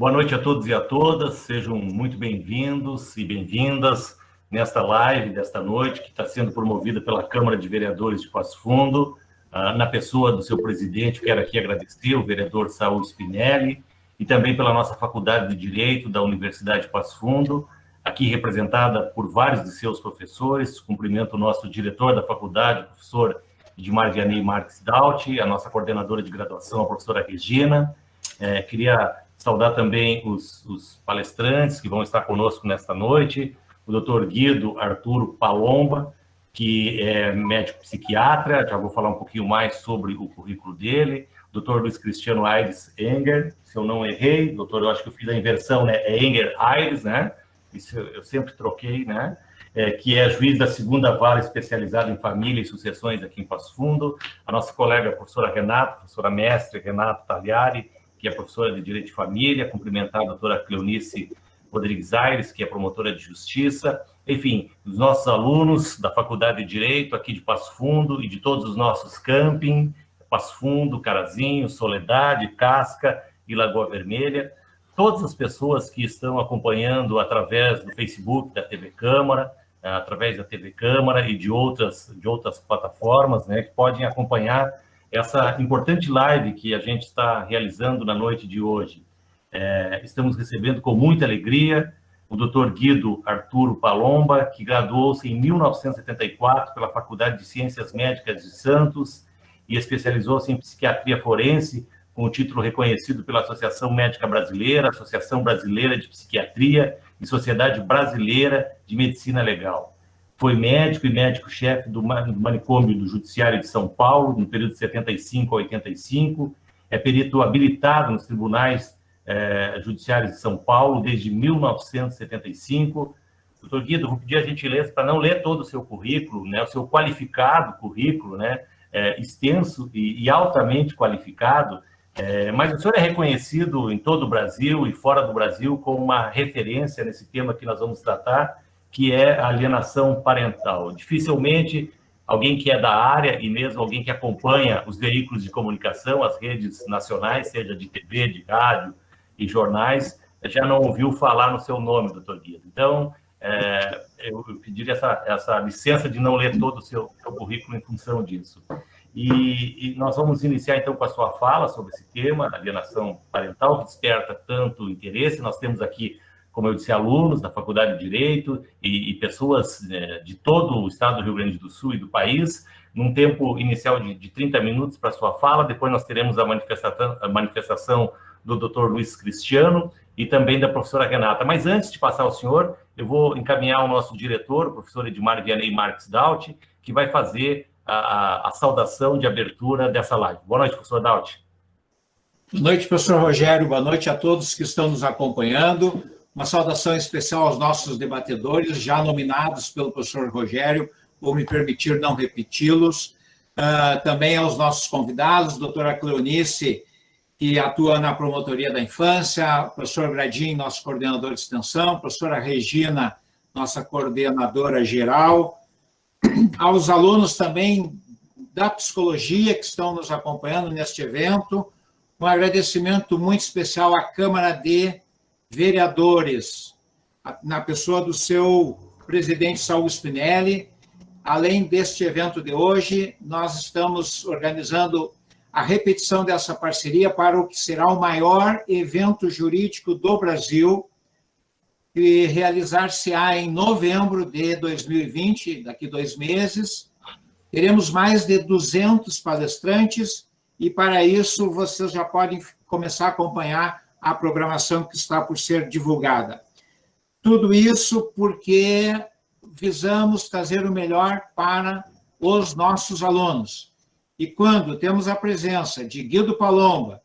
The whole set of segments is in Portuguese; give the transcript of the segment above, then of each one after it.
Boa noite a todos e a todas, sejam muito bem-vindos e bem-vindas nesta live desta noite, que está sendo promovida pela Câmara de Vereadores de Passo Fundo, na pessoa do seu presidente. Quero aqui agradecer o vereador Saul Spinelli e também pela nossa Faculdade de Direito da Universidade de Passo Fundo, aqui representada por vários de seus professores. Cumprimento o nosso diretor da faculdade, o professor Edmar Vianney Marques Dauti, a nossa coordenadora de graduação, a professora Regina. Queria saudar também os palestrantes que vão estar conosco nesta noite, o doutor Guido Arturo Palomba, que é médico psiquiatra, já vou falar um pouquinho mais sobre o currículo dele, o doutor Luiz Cristiano Aires Enger, se eu não errei, doutor, eu acho que eu fiz a inversão, né, é Enger Aires, né, isso eu sempre troquei, né, que é juiz da 2ª Vara especializada em família e sucessões aqui em Passo Fundo, a nossa colega a professora Renata, professora mestre Renata Tagliari, que é professora de Direito de Família, cumprimentar a doutora Cleonice Rodrigues Aires, que é promotora de Justiça, enfim, os nossos alunos da Faculdade de Direito aqui de Passo Fundo e de todos os nossos camping, Passo Fundo, Carazinho, Soledade, Casca e Lagoa Vermelha, todas as pessoas que estão acompanhando através do Facebook da TV Câmara, através da TV Câmara e de outras plataformas, né, que podem acompanhar essa importante live que a gente está realizando na noite de hoje. Estamos recebendo com muita alegria o Dr. Guido Arturo Palomba, que graduou-se em 1974 pela Faculdade de Ciências Médicas de Santos e especializou-se em psiquiatria forense, com o título reconhecido pela Associação Médica Brasileira, Associação Brasileira de Psiquiatria e Sociedade Brasileira de Medicina Legal. Foi médico e médico-chefe do manicômio do Judiciário de São Paulo, no período de 75 a 85, é perito habilitado nos tribunais judiciários de São Paulo desde 1975. Doutor Guido, vou pedir a gentileza para não ler todo o seu currículo, né, o seu qualificado currículo, né, extenso e altamente qualificado, mas o senhor é reconhecido em todo o Brasil e fora do Brasil como uma referência nesse tema que nós vamos tratar, que é a alienação parental. Dificilmente alguém que é da área e mesmo alguém que acompanha os veículos de comunicação, as redes nacionais, seja de TV, de rádio e jornais, já não ouviu falar no seu nome, doutor Guido. Então, eu pediria essa licença de não ler todo o seu currículo em função disso. E nós vamos iniciar, então, com a sua fala sobre esse tema, alienação parental, que desperta tanto interesse. Nós temos aqui, como eu disse, alunos da Faculdade de Direito e pessoas de todo o estado do Rio Grande do Sul e do país, num tempo inicial de 30 minutos para a sua fala. Depois nós teremos a manifestação do Dr. Luiz Cristiano e também da professora Renata. Mas antes de passar ao senhor, eu vou encaminhar o nosso diretor, o professor Edmar Vianney Marques Dauti, que vai fazer a saudação de abertura dessa live. Boa noite, professor Dauti. Boa noite, professor Rogério. Boa noite a todos que estão nos acompanhando. Uma saudação especial aos nossos debatedores, já nominados pelo professor Rogério, vou me permitir não repeti-los. Também aos nossos convidados, doutora Cleonice, que atua na Promotoria da Infância, professor Gradim, nosso coordenador de extensão, professora Regina, nossa coordenadora geral, aos alunos também da psicologia que estão nos acompanhando neste evento, um agradecimento muito especial à Câmara de Vereadores, na pessoa do seu presidente Saul Spinelli. Além deste evento de hoje, nós estamos organizando a repetição dessa parceria para o que será o maior evento jurídico do Brasil, que realizar-se-á em novembro de 2020, daqui 2 meses. Teremos mais de 200 palestrantes e, para isso, vocês já podem começar a acompanhar a programação que está por ser divulgada. Tudo isso porque visamos trazer o melhor para os nossos alunos. E quando temos a presença de Guido Palomba,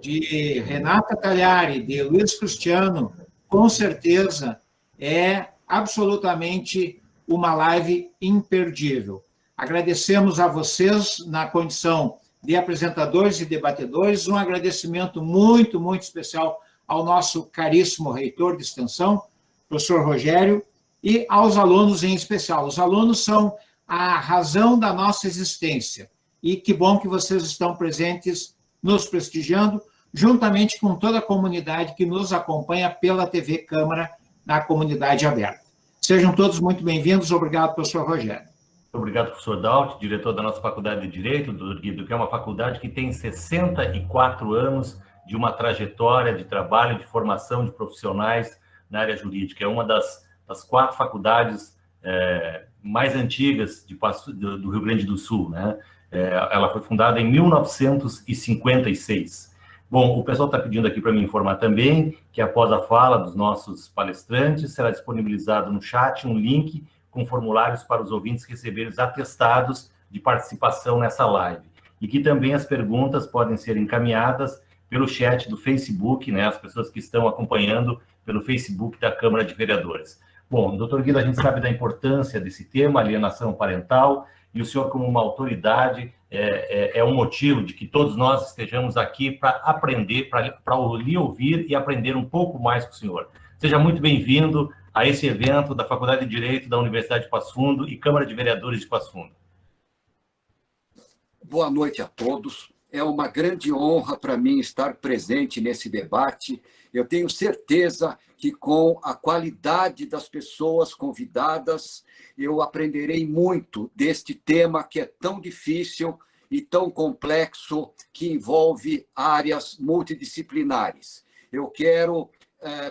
de Renata Tagliari, de Luiz Cristiano, com certeza é absolutamente uma live imperdível. Agradecemos a vocês na condição de apresentadores e debatedores, um agradecimento muito, muito especial ao nosso caríssimo reitor de extensão, professor Rogério, e aos alunos em especial. Os alunos são a razão da nossa existência. E que bom que vocês estão presentes, nos prestigiando, juntamente com toda a comunidade que nos acompanha pela TV Câmara na comunidade aberta. Sejam todos muito bem-vindos. Obrigado, professor Rogério. Obrigado, professor Daut, diretor da nossa Faculdade de Direito, doutor Guido, que é uma faculdade que tem 64 anos de uma trajetória de trabalho, de formação de profissionais na área jurídica. É uma das 4 faculdades mais antigas do Rio Grande do Sul, né? Ela foi fundada em 1956. Bom, o pessoal está pedindo aqui para me informar também que após a fala dos nossos palestrantes, será disponibilizado no chat um link com formulários para os ouvintes receberem os atestados de participação nessa live. E que também as perguntas podem ser encaminhadas pelo chat do Facebook, né? As pessoas que estão acompanhando pelo Facebook da Câmara de Vereadores. Bom, doutor Guido, a gente sabe da importância desse tema, alienação parental, e o senhor, como uma autoridade, é um motivo de que todos nós estejamos aqui para aprender, para lhe ouvir e aprender um pouco mais com o senhor. Seja muito bem-vindo a esse evento da Faculdade de Direito da Universidade de Passo Fundo e Câmara de Vereadores de Passo Fundo. Boa noite a todos. É uma grande honra para mim estar presente nesse debate. Eu tenho certeza que, com a qualidade das pessoas convidadas, eu aprenderei muito deste tema que é tão difícil e tão complexo, que envolve áreas multidisciplinares. Eu quero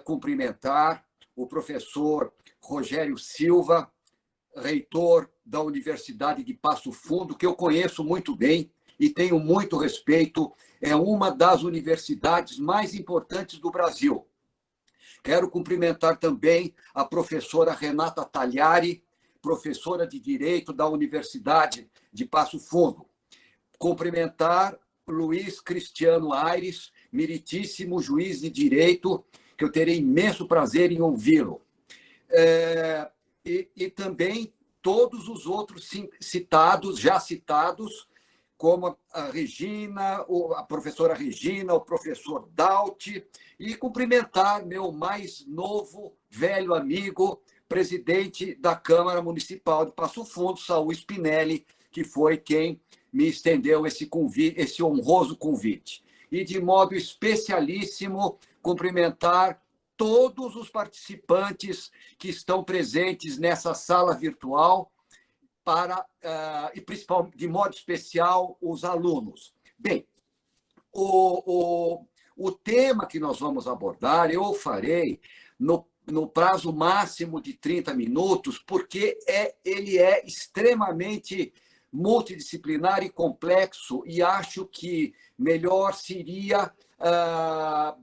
cumprimentar o professor Rogério Silva, reitor da Universidade de Passo Fundo, que eu conheço muito bem e tenho muito respeito. É uma das universidades mais importantes do Brasil. Quero cumprimentar também a professora Renata Tagliari, professora de Direito da Universidade de Passo Fundo. Cumprimentar Luiz Cristiano Aires, meritíssimo juiz de Direito, que eu terei imenso prazer em ouvi-lo. E também todos os outros já citados, como a Regina, a professora Regina, o professor Daut, e cumprimentar meu mais novo, velho amigo, presidente da Câmara Municipal de Passo Fundo, Saul Spinelli, que foi quem me estendeu esse honroso convite. E, de modo especialíssimo, cumprimentar todos os participantes que estão presentes nessa sala virtual, e principalmente, de modo especial, os alunos. Bem, o tema que nós vamos abordar, eu farei no prazo máximo de 30 minutos, porque ele é extremamente multidisciplinar e complexo, e acho que melhor seria,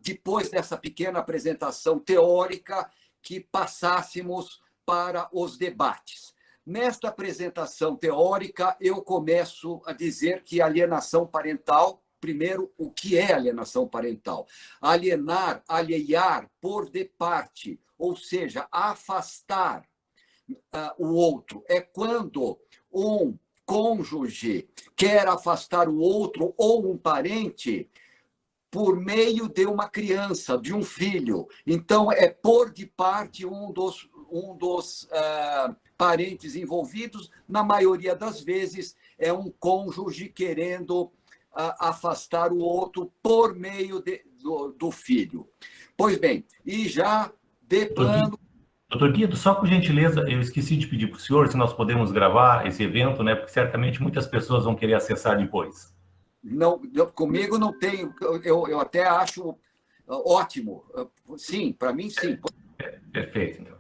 depois dessa pequena apresentação teórica, que passássemos para os debates. Nesta apresentação teórica, eu começo a dizer que alienação parental, primeiro, o que é alienação parental? Aliear por de parte, ou seja, afastar o outro. É quando um cônjuge quer afastar o outro ou um parente por meio de uma criança, de um filho. Então, é por de parte um dos parentes envolvidos. Na maioria das vezes, é um cônjuge querendo afastar o outro por meio do filho. Pois bem, e já de plano... Doutor Guido, só por gentileza, eu esqueci de pedir para o senhor se nós podemos gravar esse evento, né? Porque certamente muitas pessoas vão querer acessar depois. Não, comigo não tem, eu até acho ótimo. Sim, para mim, sim. Perfeito, então.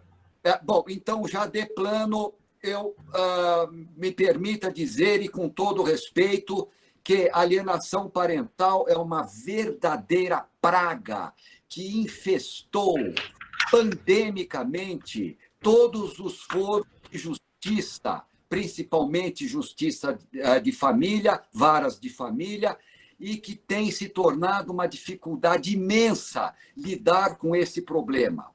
Bom, então, já de plano, eu me permita dizer, e com todo respeito, que alienação parental é uma verdadeira praga que infestou pandemicamente todos os foros de justiça, principalmente justiça de família, varas de família, e que tem se tornado uma dificuldade imensa lidar com esse problema.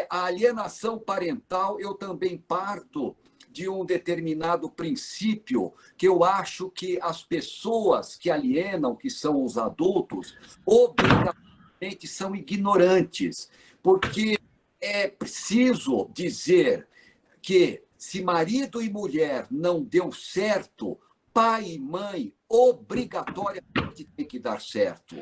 A alienação parental, eu também parto de um determinado princípio que eu acho que as pessoas que alienam, que são os adultos, obrigatoriamente são ignorantes, porque é preciso dizer que se marido e mulher não deu certo, pai e mãe obrigatoriamente tem que dar certo.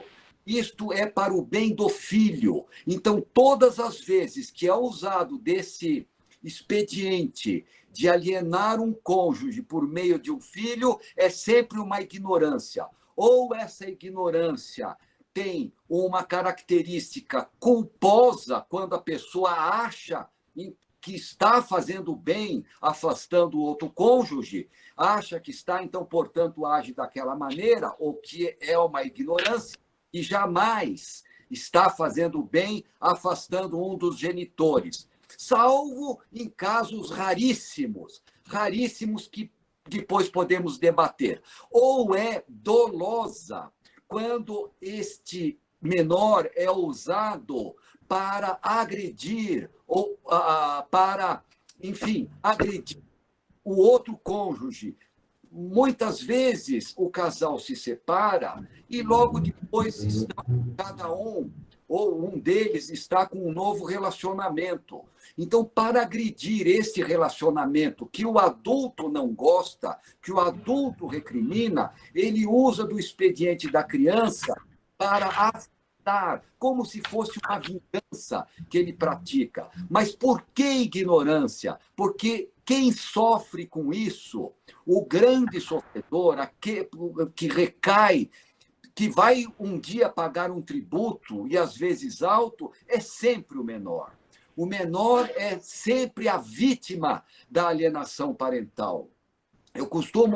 isto é para o bem do filho. Então, todas as vezes que é usado desse expediente de alienar um cônjuge por meio de um filho, é sempre uma ignorância. Ou essa ignorância tem uma característica culposa, quando a pessoa acha que está fazendo bem, afastando o outro cônjuge, acha que está, então, portanto, age daquela maneira, ou que é uma ignorância, e jamais está fazendo bem, afastando um dos genitores. Salvo em casos raríssimos, raríssimos que depois podemos debater. Ou é dolosa, quando este menor é usado para agredir, ou para, enfim, agredir o outro cônjuge. Muitas vezes o casal se separa e logo depois cada um ou um deles está com um novo relacionamento. Então, para agredir esse relacionamento que o adulto não gosta, que o adulto recrimina, ele usa do expediente da criança para afastar, como se fosse uma vingança que ele pratica. Mas por que ignorância? Porque quem sofre com isso, o grande sofredor, que recai, que vai um dia pagar um tributo, e às vezes alto, é sempre o menor. O menor é sempre a vítima da alienação parental. Eu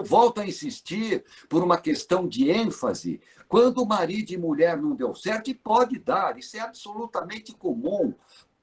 volto a insistir, por uma questão de ênfase, quando marido e mulher não deu certo, e pode dar, isso é absolutamente comum.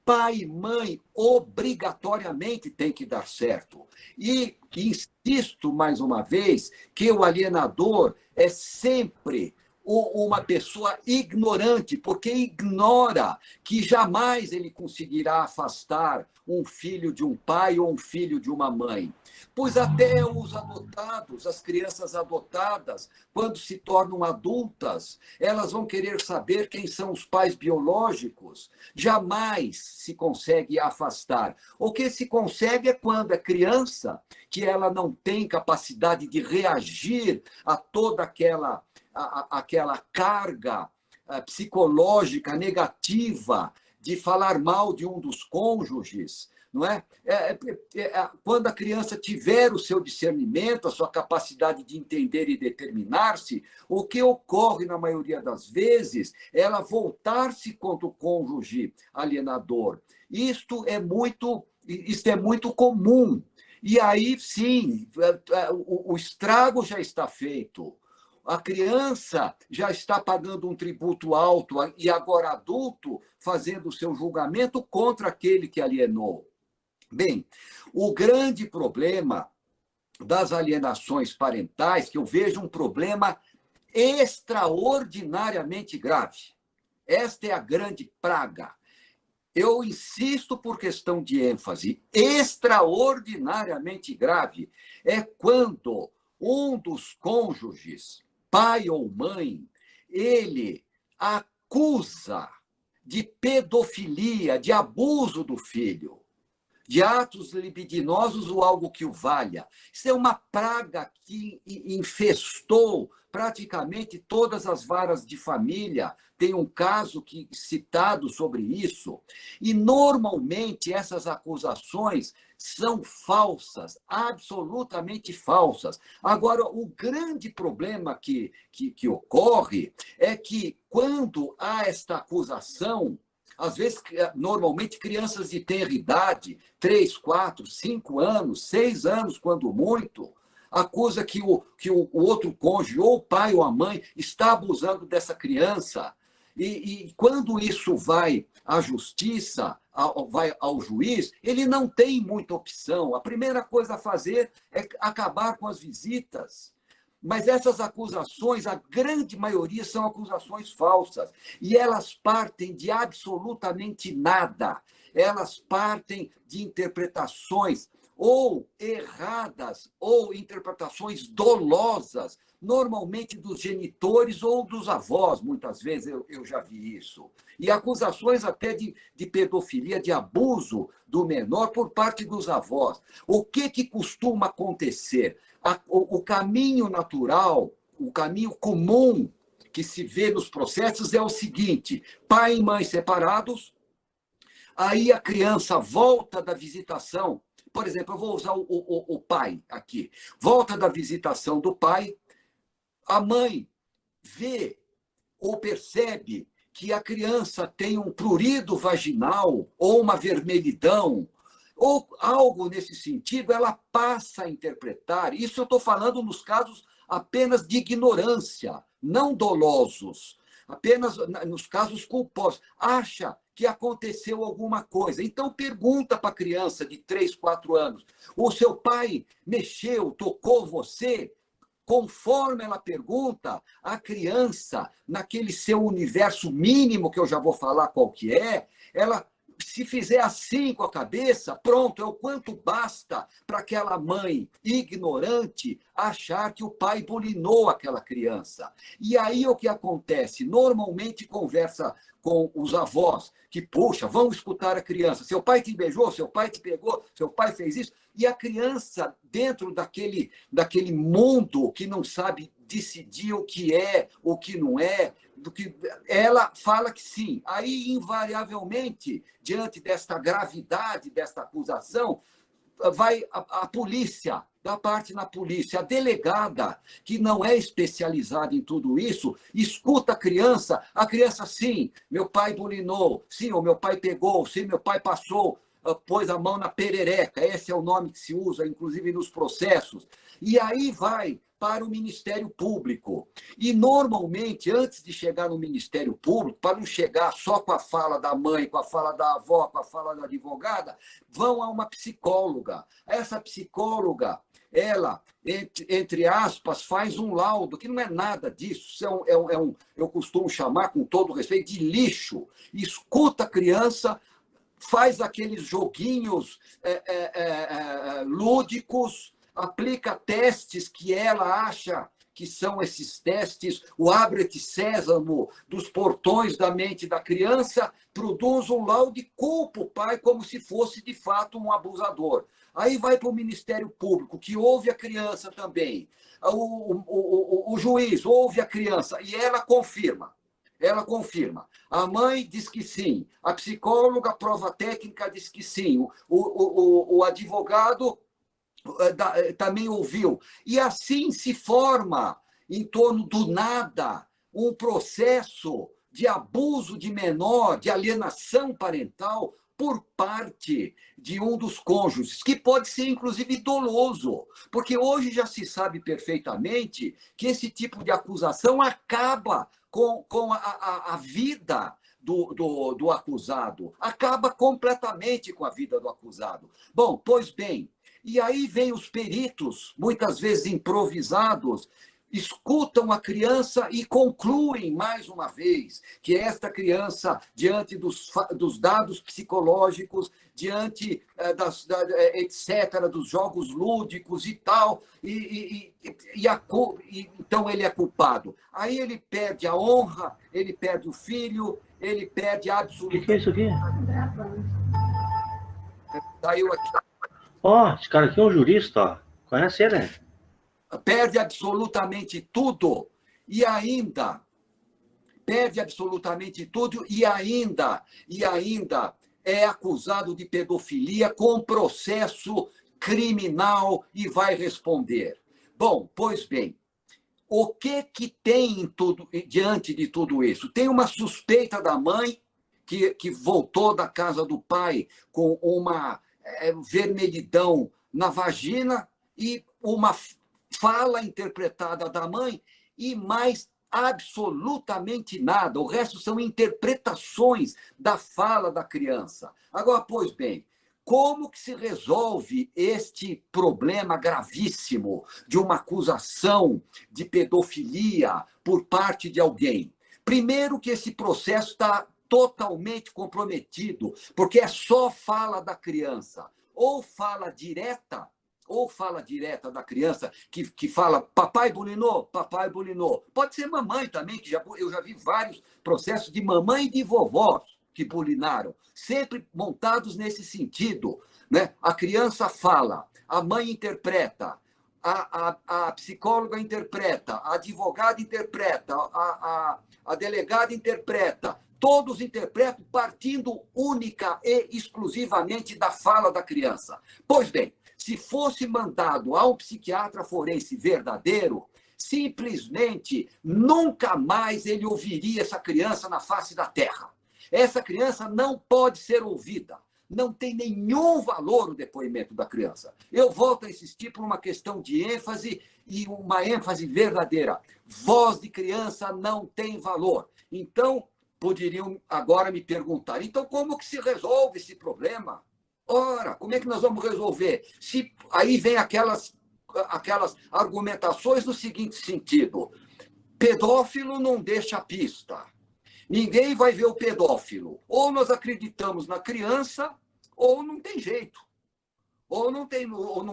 Pai e mãe obrigatoriamente têm que dar certo. E insisto mais uma vez que o alienador é sempre uma pessoa ignorante, porque ignora que jamais ele conseguirá afastar um filho de um pai ou um filho de uma mãe. Pois até os adotados, as crianças adotadas, quando se tornam adultas, elas vão querer saber quem são os pais biológicos. Jamais se consegue afastar. O que se consegue é quando é criança, que ela não tem capacidade de reagir a toda aquela carga psicológica negativa de falar mal de um dos cônjuges, não é? Quando a criança tiver o seu discernimento, a sua capacidade de entender e determinar-se, o que ocorre na maioria das vezes é ela voltar-se contra o cônjuge alienador. Isto é muito comum. E aí, sim, o estrago já está feito. A criança já está pagando um tributo alto e agora adulto fazendo o seu julgamento contra aquele que alienou. Bem, o grande problema das alienações parentais, que eu vejo um problema extraordinariamente grave. Esta é a grande praga. Eu insisto por questão de ênfase, extraordinariamente grave é quando um dos cônjuges, pai ou mãe, ele acusa de pedofilia, de abuso do filho, de atos libidinosos ou algo que o valha. Isso é uma praga que infestou praticamente todas as varas de família. Tem um caso citado sobre isso. E, normalmente, essas acusações são falsas, absolutamente falsas. Agora, o grande problema que ocorre é que, quando há esta acusação, às vezes, normalmente, crianças de tenra idade, 3, 4, 5 anos, 6 anos, quando muito, acusa que o outro cônjuge, ou o pai ou a mãe, está abusando dessa criança. E quando isso vai à justiça, vai ao juiz, ele não tem muita opção. A primeira coisa a fazer é acabar com as visitas. Mas essas acusações, a grande maioria, são acusações falsas. E elas partem de absolutamente nada. Elas partem de interpretações ou erradas, ou interpretações dolosas, normalmente dos genitores ou dos avós, muitas vezes eu já vi isso. E acusações até de pedofilia, de abuso do menor por parte dos avós. O que costuma acontecer? O caminho natural, o caminho comum que se vê nos processos é o seguinte: pai e mãe separados, aí a criança volta da visitação. Por exemplo, eu vou usar o pai aqui. Volta da visitação do pai, a mãe vê ou percebe que a criança tem um prurido vaginal ou uma vermelhidão, ou algo nesse sentido, ela passa a interpretar. Isso eu estou falando nos casos apenas de ignorância, não dolosos, apenas nos casos culposos. Acha que aconteceu alguma coisa. Então, pergunta para a criança de 3, 4 anos: o seu pai mexeu, tocou você? Conforme ela pergunta, a criança, naquele seu universo mínimo, que eu já vou falar qual que é, ela, se fizer assim com a cabeça, pronto, é o quanto basta para aquela mãe ignorante achar que o pai bulinou aquela criança. E aí o que acontece? Normalmente conversa com os avós, que, puxa, vamos escutar a criança. Seu pai te beijou, seu pai te pegou, seu pai fez isso. E a criança, dentro daquele mundo que não sabe decidir o que é, o que não é, do que ela fala que sim. Aí, invariavelmente, diante desta gravidade, desta acusação, vai a polícia, da parte na polícia, a delegada, que não é especializada em tudo isso, escuta a criança, sim, meu pai bulinou, sim, o meu pai pegou, sim, meu pai passou, pôs a mão na perereca, esse é o nome que se usa, inclusive, nos processos. E aí vai para o Ministério Público. E, normalmente, antes de chegar no Ministério Público, para não chegar só com a fala da mãe, com a fala da avó, com a fala da advogada, vão a uma psicóloga. Essa psicóloga, ela, entre aspas, faz um laudo, que não é nada disso, eu costumo chamar, com todo respeito, de lixo. Escuta a criança, faz aqueles joguinhos lúdicos, aplica testes que ela acha que são esses testes, o abre-te sésamo dos portões da mente da criança, produz um laudo e culpa o pai como se fosse, de fato, um abusador. Aí vai para o Ministério Público, que ouve a criança também. O juiz ouve a criança e ela confirma. Ela confirma. A mãe diz que sim. A psicóloga, a prova técnica, diz que sim. O advogado também ouviu. E assim se forma, em torno do nada, um processo de abuso de menor, de alienação parental, por parte de um dos cônjuges, que pode ser, inclusive, doloso, porque hoje já se sabe perfeitamente que esse tipo de acusação acaba com a vida do acusado, acaba completamente com a vida do acusado. Bom, pois bem, e aí vem os peritos, muitas vezes improvisados, escutam a criança e concluem, mais uma vez, que esta criança, diante dos dados psicológicos, diante etc., dos jogos lúdicos e tal, então ele é culpado. Aí ele perde a honra, ele perde o filho, ele perde absolutamente... O que é isso aqui? Saiu aqui. Ó, esse cara aqui é um jurista, ó. Conhece ele, né? Perde absolutamente tudo e ainda perde absolutamente tudo e ainda é acusado de pedofilia com processo criminal e vai responder. Bom, pois bem, o que tem diante de tudo isso? Tem uma suspeita da mãe que voltou da casa do pai com uma vermelhidão na vagina e uma fala interpretada da mãe e mais absolutamente nada. O resto são interpretações da fala da criança. Agora, pois bem, como que se resolve este problema gravíssimo de uma acusação de pedofilia por parte de alguém? Primeiro que esse processo está totalmente comprometido, porque é só fala da criança, ou fala direta da criança, que fala, papai bulinou. Pode ser mamãe também, que eu já vi vários processos de mamãe e de vovós que bulinaram, sempre montados nesse sentido, né? A criança fala, a mãe interpreta, a psicóloga interpreta, a advogada interpreta, a delegada interpreta, todos interpretam partindo única e exclusivamente da fala da criança. Pois bem, se fosse mandado a um psiquiatra forense verdadeiro, simplesmente nunca mais ele ouviria essa criança na face da terra. Essa criança não pode ser ouvida. Não tem nenhum valor o depoimento da criança. Eu volto a insistir por uma questão de ênfase e uma ênfase verdadeira. Voz de criança não tem valor. Então, poderiam agora me perguntar, então como que se resolve esse problema? Ora, como é que nós vamos resolver? Aí vem aquelas argumentações no seguinte sentido. Pedófilo não deixa pista. Ninguém vai ver o pedófilo. Ou nós acreditamos na criança, ou não tem jeito. Ou não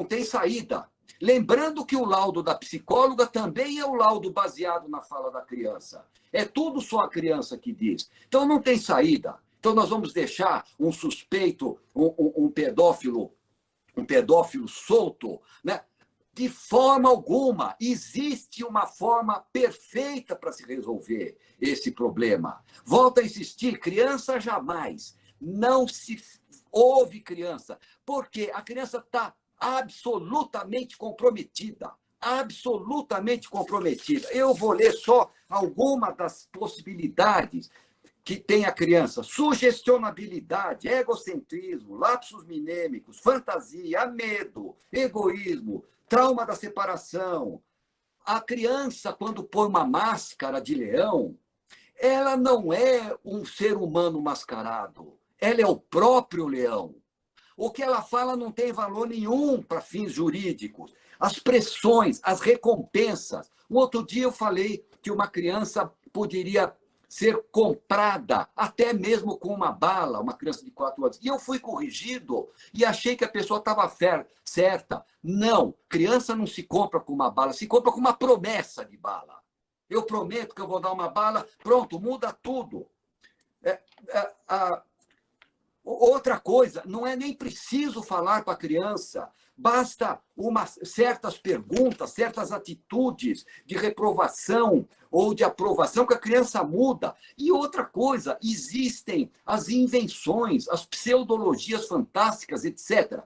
tem saída. Lembrando que o laudo da psicóloga também é o laudo baseado na fala da criança. É tudo só a criança que diz. Então não tem saída. Então nós vamos deixar um suspeito, um pedófilo solto, né? De forma alguma, existe uma forma perfeita para se resolver esse problema. Volto a insistir, criança jamais. Não se ouve criança, porque a criança está absolutamente comprometida. Absolutamente comprometida. Eu vou ler só algumas das possibilidades que tem a criança: sugestionabilidade, egocentrismo, lapsos minêmicos, fantasia, medo, egoísmo, trauma da separação. A criança, quando põe uma máscara de leão, ela não é um ser humano mascarado. Ela é o próprio leão. O que ela fala não tem valor nenhum para fins jurídicos. As pressões, as recompensas. Um outro dia eu falei que uma criança poderia ser comprada, até mesmo com uma bala, uma criança de 4 anos. E eu fui corrigido e achei que a pessoa estava certa. Não, criança não se compra com uma bala, se compra com uma promessa de bala. Eu prometo que eu vou dar uma bala, pronto, muda tudo. Outra coisa, não é nem preciso falar para a criança, basta certas perguntas, certas atitudes de reprovação ou de aprovação que a criança muda. E outra coisa, existem as invenções, as pseudologias fantásticas, etc.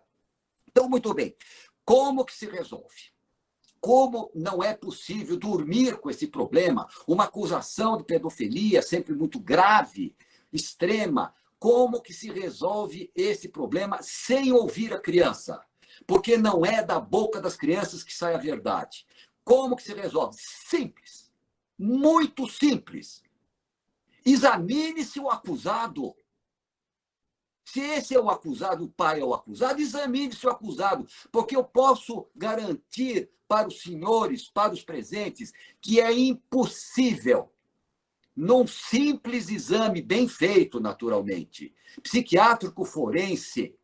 Então, muito bem, como que se resolve? Como não é possível dormir com esse problema? Uma acusação de pedofilia sempre muito grave, extrema. Como que se resolve esse problema sem ouvir a criança? Porque não é da boca das crianças que sai a verdade. Como que se resolve? Simples. Muito simples. Examine-se o acusado. Se esse é o acusado, o pai é o acusado, examine-se o acusado. Porque eu posso garantir para os senhores, para os presentes, que é impossível, num simples exame bem feito, naturalmente, psiquiátrico forense,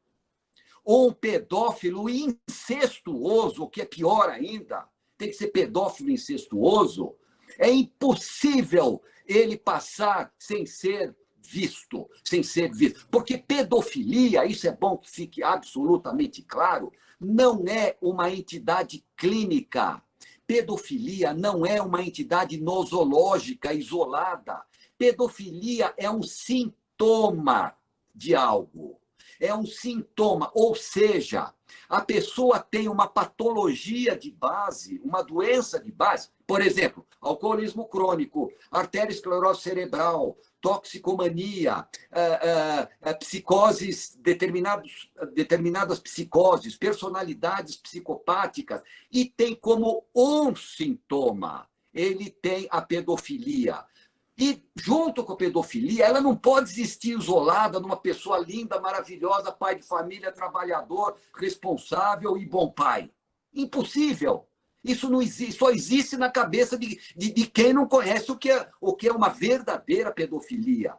um pedófilo incestuoso, o que é pior ainda, tem que ser pedófilo incestuoso, é impossível ele passar sem ser visto, Porque pedofilia, isso é bom que fique absolutamente claro, não é uma entidade clínica. Pedofilia não é uma entidade nosológica isolada. Pedofilia é um sintoma de algo. É um sintoma, ou seja, a pessoa tem uma patologia de base, uma doença de base, por exemplo, alcoolismo crônico, arteriosclerose cerebral, toxicomania, psicoses, determinadas psicoses, personalidades psicopáticas, e tem como um sintoma, ele tem a pedofilia. E, junto com a pedofilia, ela não pode existir isolada numa pessoa linda, maravilhosa, pai de família, trabalhador, responsável e bom pai. Impossível. Isso não existe, só existe na cabeça de quem não conhece o que é uma verdadeira pedofilia.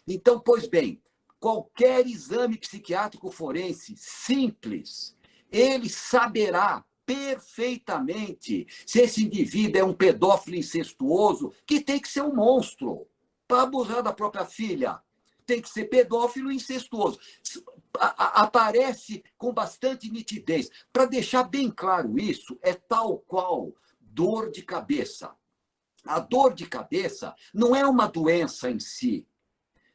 Então, pois bem, qualquer exame psiquiátrico forense simples, ele saberá perfeitamente se esse indivíduo é um pedófilo incestuoso, que tem que ser um monstro. Para abusar da própria filha, tem que ser pedófilo incestuoso. aparece com bastante nitidez. Para deixar bem claro isso, é tal qual dor de cabeça. A dor de cabeça não é uma doença em si,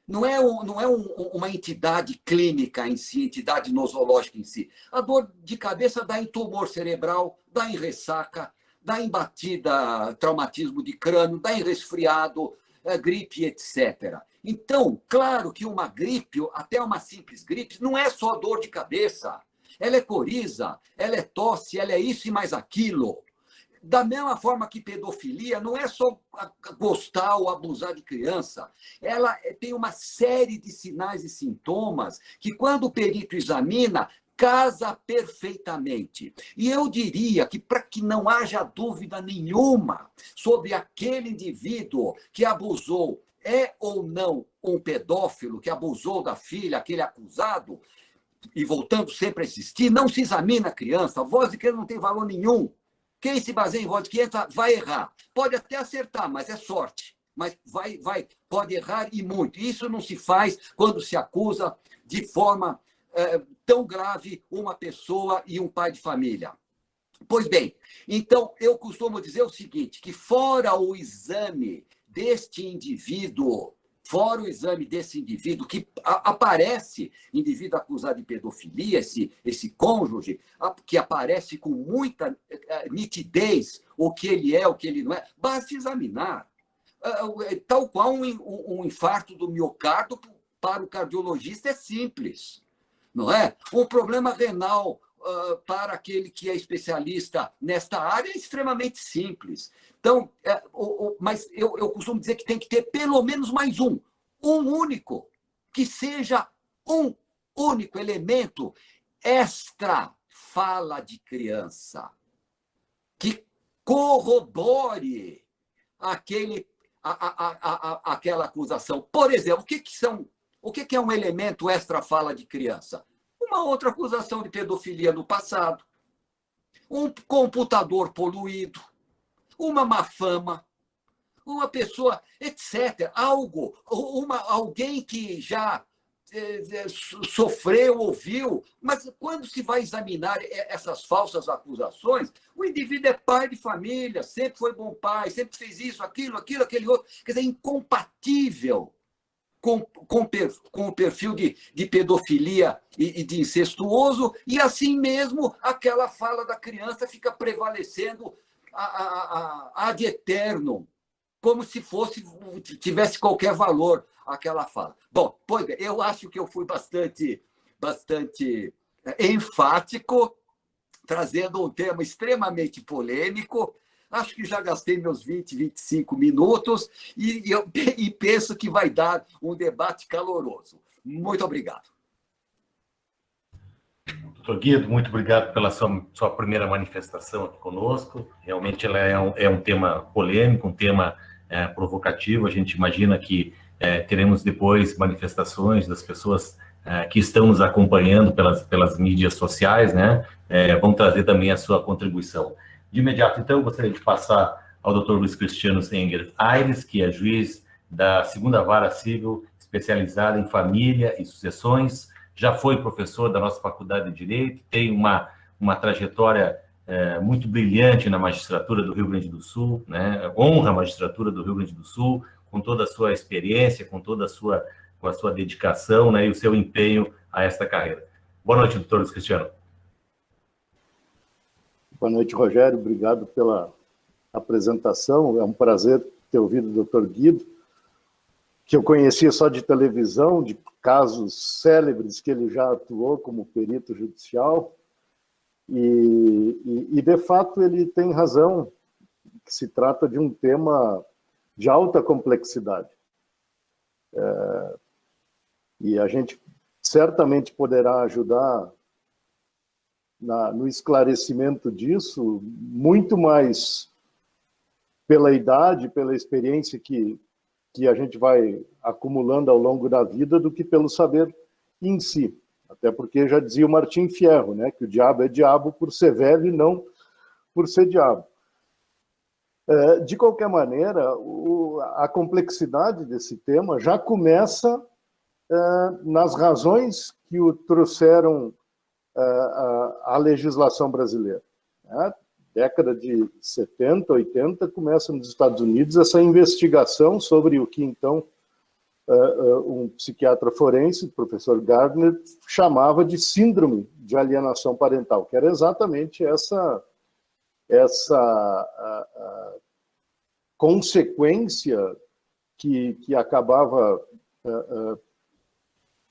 não é uma entidade clínica em si, entidade nosológica em si. A dor de cabeça dá em tumor cerebral, dá em ressaca, dá em batida, traumatismo de crânio, dá em resfriado, gripe, etc. Então, claro que uma gripe, até uma simples gripe, não é só dor de cabeça. Ela é coriza, ela é tosse, ela é isso e mais aquilo. Da mesma forma que pedofilia não é só gostar ou abusar de criança, ela tem uma série de sinais e sintomas que, quando o perito examina, casa perfeitamente. E eu diria que, para que não haja dúvida nenhuma sobre aquele indivíduo que abusou, é ou não um pedófilo, que abusou da filha, aquele acusado, e voltando sempre a existir, não se examina a criança, a voz de criança não tem valor nenhum. Quem se baseia em voz de criança vai errar. Pode até acertar, mas é sorte. Mas pode errar e muito. Isso não se faz quando se acusa de forma tão grave uma pessoa e um pai de família. Pois bem, então eu costumo dizer o seguinte, que fora o exame deste indivíduo, que aparece, indivíduo acusado de pedofilia, esse cônjuge, que aparece com muita nitidez o que ele é, o que ele não é, basta examinar. Tal qual um infarto do miocárdio para o cardiologista é simples, não é? Um problema renal para aquele que é especialista nesta área é extremamente simples. Então, mas eu costumo dizer que tem que ter pelo menos mais um único, que seja um único elemento extra fala de criança, que corrobore aquela acusação. Por exemplo, o que é um elemento extra fala de criança? Uma outra acusação de pedofilia no passado, um computador poluído, uma má fama, uma pessoa, etc. Alguém que já sofreu, ouviu, mas quando se vai examinar essas falsas acusações, o indivíduo é pai de família, sempre foi bom pai, sempre fez isso, aquilo, aquele outro, quer dizer, incompatível com o perfil de pedofilia e de incestuoso, e assim mesmo aquela fala da criança fica prevalecendo ad eternum, como se tivesse qualquer valor aquela fala. Bom, pois bem, eu acho que eu fui bastante enfático, trazendo um tema extremamente polêmico. Acho que já gastei meus 20, 25 minutos e penso que vai dar um debate caloroso. Muito obrigado. Doutor Guido, muito obrigado pela sua primeira manifestação aqui conosco. Realmente ela é um tema polêmico, um tema provocativo. A gente imagina que teremos depois manifestações das pessoas que estão nos acompanhando pelas mídias sociais, né? Vão trazer também a sua contribuição. De imediato, então, eu gostaria de passar ao Dr. Luiz Cristiano Senger Aires, que é juiz da 2ª Vara Civil, especializada em família e sucessões, já foi professor da nossa Faculdade de Direito, tem uma trajetória muito brilhante na magistratura do Rio Grande do Sul, né? Honra a magistratura do Rio Grande do Sul, com toda a sua experiência, com a sua dedicação, né, e o seu empenho a esta carreira. Boa noite, doutor Luiz Cristiano. Boa noite, Rogério. Obrigado pela apresentação. É um prazer ter ouvido o doutor Guido, que eu conhecia só de televisão, de casos célebres que ele já atuou como perito judicial. E de fato, ele tem razão, que se trata de um tema de alta complexidade. E a gente certamente poderá ajudar no esclarecimento disso, muito mais pela idade, pela experiência que a gente vai acumulando ao longo da vida, do que pelo saber em si. Até porque já dizia o Martim Fierro, né, que o diabo é diabo por ser velho e não por ser diabo. De qualquer maneira, a complexidade desse tema já começa nas razões que o trouxeram à legislação brasileira. Década de 70, 80, começa nos Estados Unidos essa investigação sobre o que, então, um psiquiatra forense, o professor Gardner, chamava de síndrome de alienação parental, que era exatamente essa consequência que acabava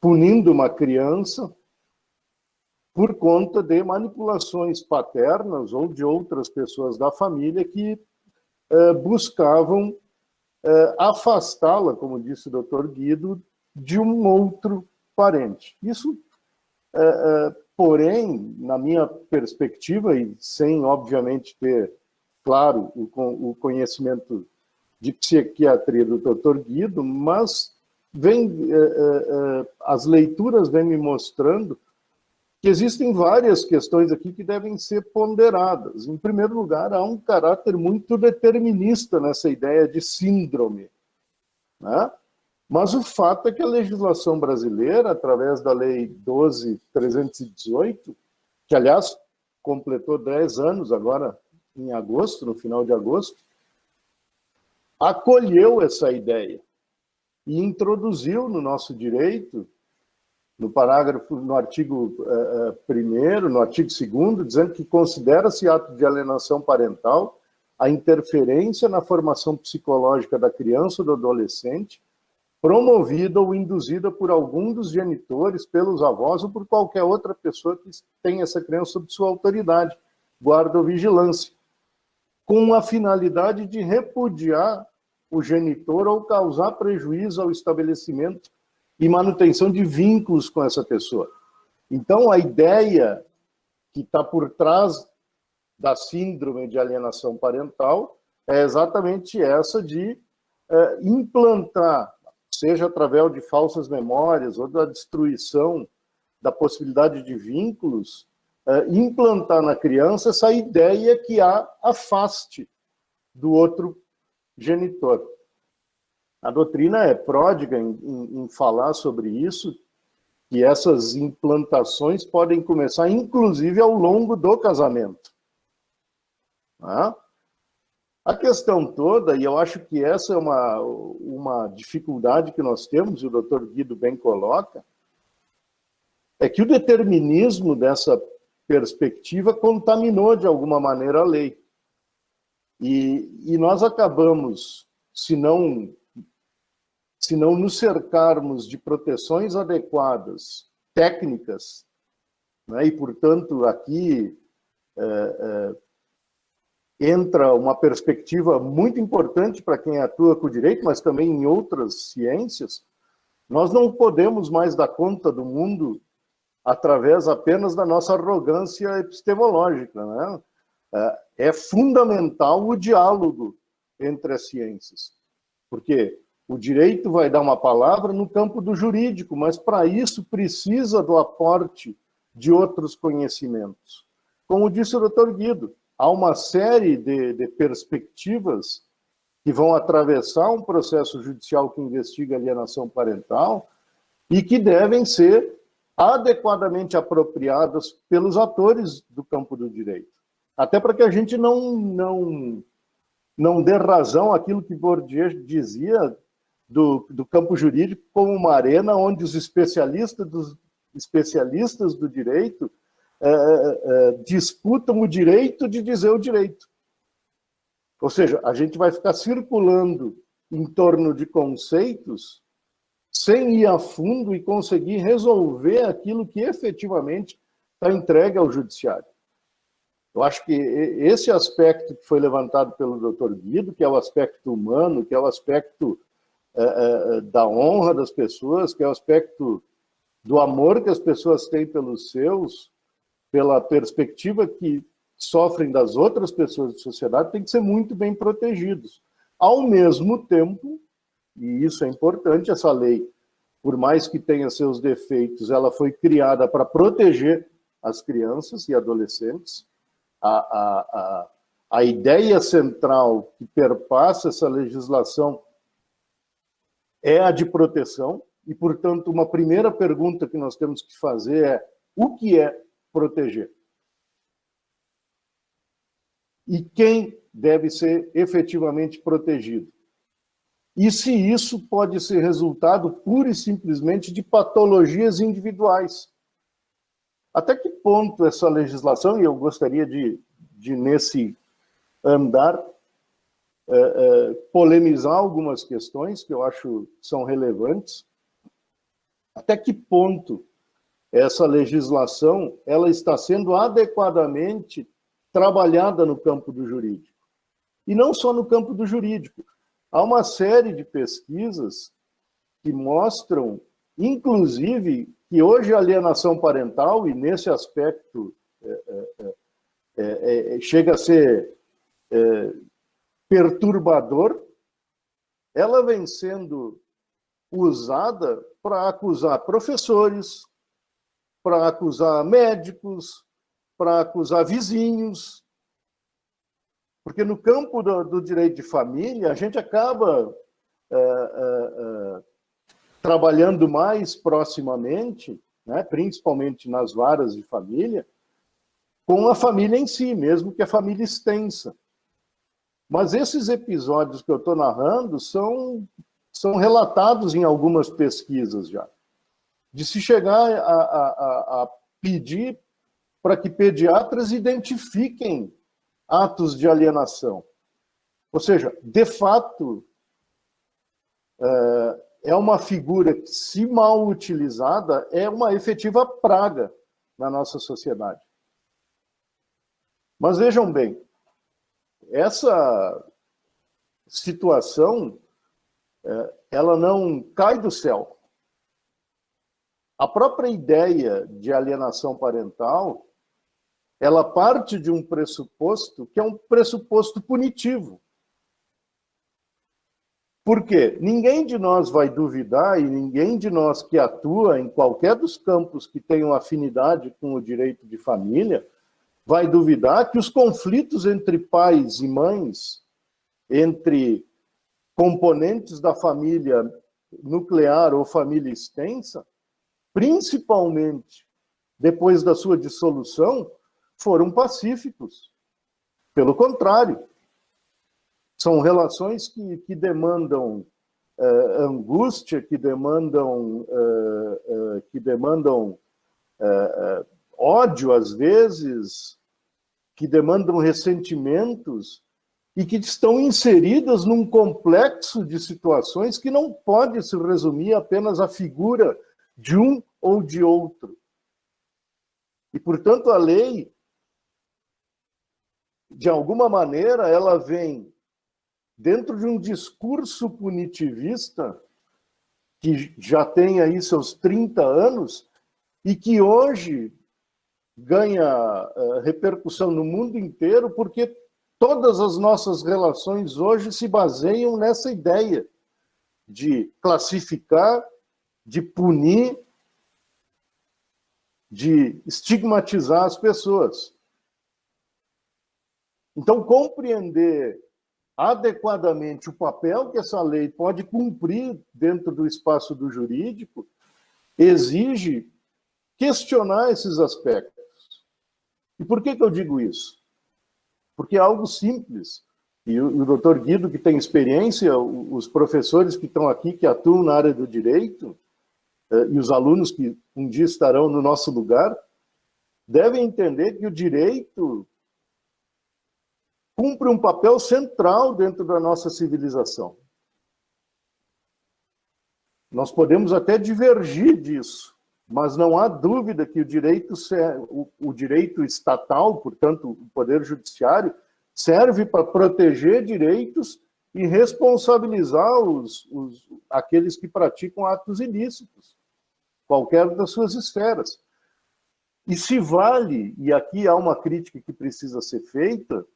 punindo uma criança por conta de manipulações paternas ou de outras pessoas da família que buscavam afastá-la, como disse o Dr. Guido, de um outro parente. Isso, porém, na minha perspectiva, e sem, obviamente, ter, claro, o conhecimento de psiquiatria do Dr. Guido, mas as leituras vêm me mostrando que existem várias questões aqui que devem ser ponderadas. Em primeiro lugar, há um caráter muito determinista nessa ideia de síndrome, né? Mas o fato é que a legislação brasileira, através da Lei 12.318, que, aliás, completou 10 anos agora, em agosto, no final de agosto, acolheu essa ideia e introduziu no nosso direito, no artigo 1º, no artigo 2º, dizendo que considera-se ato de alienação parental a interferência na formação psicológica da criança ou do adolescente, promovida ou induzida por algum dos genitores, pelos avós ou por qualquer outra pessoa que tenha essa criança sob sua autoridade, guarda ou vigilância, com a finalidade de repudiar o genitor ou causar prejuízo ao estabelecimento e manutenção de vínculos com essa pessoa. Então, a ideia que está por trás da síndrome de alienação parental é exatamente essa de implantar, seja através de falsas memórias ou da destruição da possibilidade de vínculos, implantar na criança essa ideia que a afaste do outro genitor. A doutrina é pródiga em falar sobre isso, que essas implantações podem começar, inclusive, ao longo do casamento. A questão toda, e eu acho que essa é uma dificuldade que nós temos, e o Dr. Guido bem coloca, é que o determinismo dessa perspectiva contaminou, de alguma maneira, a lei. E nós acabamos, se não nos cercarmos de proteções adequadas, técnicas, né, e, portanto, aqui entra uma perspectiva muito importante para quem atua com o direito, mas também em outras ciências, nós não podemos mais dar conta do mundo através apenas da nossa arrogância epistemológica, né? É fundamental o diálogo entre as ciências, porque o direito vai dar uma palavra no campo do jurídico, mas para isso precisa do aporte de outros conhecimentos. Como disse o Dr. Guido, há uma série de perspectivas que vão atravessar um processo judicial que investiga alienação parental e que devem ser adequadamente apropriadas pelos atores do campo do direito. Até para que a gente não dê razão àquilo que Bourdieu dizia do campo jurídico como uma arena onde os especialistas do direito disputam o direito de dizer o direito. Ou seja, a gente vai ficar circulando em torno de conceitos sem ir a fundo e conseguir resolver aquilo que efetivamente está entregue ao judiciário. Eu acho que esse aspecto que foi levantado pelo Dr. Guido, que é o aspecto humano, que é o aspecto da honra das pessoas, que é o aspecto do amor que as pessoas têm pelos seus, pela perspectiva que sofrem das outras pessoas da sociedade, tem que ser muito bem protegidos. Ao mesmo tempo, e isso é importante, essa lei, por mais que tenha seus defeitos, ela foi criada para proteger as crianças e adolescentes. A ideia central que perpassa essa legislação é a de proteção, e, portanto, uma primeira pergunta que nós temos que fazer é: o que é proteger? E quem deve ser efetivamente protegido? E se isso pode ser resultado pura e simplesmente de patologias individuais? Até que ponto essa legislação, e eu gostaria de nesse andar, polemizar algumas questões que eu acho que são relevantes, até que ponto essa legislação ela está sendo adequadamente trabalhada no campo do jurídico. E não só no campo do jurídico. Há uma série de pesquisas que mostram, inclusive, que hoje a alienação parental, e nesse aspecto chega a ser perturbador, ela vem sendo usada para acusar professores, para acusar médicos, para acusar vizinhos. Porque no campo do direito de família, a gente acaba trabalhando mais proximamente, né, principalmente nas varas de família, com a família em si, mesmo que a família extensa. Mas esses episódios que eu estou narrando são relatados em algumas pesquisas já. De se chegar a pedir para que pediatras identifiquem atos de alienação. Ou seja, de fato, é uma figura que, se mal utilizada, é uma efetiva praga na nossa sociedade. Mas vejam bem, essa situação, ela não cai do céu. A própria ideia de alienação parental, ela parte de um pressuposto que é um pressuposto punitivo. Por quê? Ninguém de nós vai duvidar, e ninguém de nós que atua em qualquer dos campos que tenham afinidade com o direito de família, vai duvidar que os conflitos entre pais e mães, entre componentes da família nuclear ou família extensa, principalmente depois da sua dissolução, foram pacíficos. Pelo contrário, são relações que demandam angústia, que demandam ódio, às vezes, que demandam ressentimentos e que estão inseridas num complexo de situações que não pode se resumir apenas à figura de um ou de outro. E, portanto, a lei, de alguma maneira, ela vem dentro de um discurso punitivista que já tem aí seus 30 anos e que hoje ganha repercussão no mundo inteiro porque todas as nossas relações hoje se baseiam nessa ideia de classificar, de punir, de estigmatizar as pessoas. Então, compreender adequadamente o papel que essa lei pode cumprir dentro do espaço do jurídico exige questionar esses aspectos. E por que eu digo isso? Porque é algo simples. E o doutor Guido, que tem experiência, os professores que estão aqui, que atuam na área do direito, e os alunos que um dia estarão no nosso lugar, devem entender que o direito cumpre um papel central dentro da nossa civilização. Nós podemos até divergir disso, mas não há dúvida que o direito estatal, portanto, o Poder Judiciário, serve para proteger direitos e responsabilizar aqueles que praticam atos ilícitos, qualquer das suas esferas. E se vale, e aqui há uma crítica que precisa ser feita,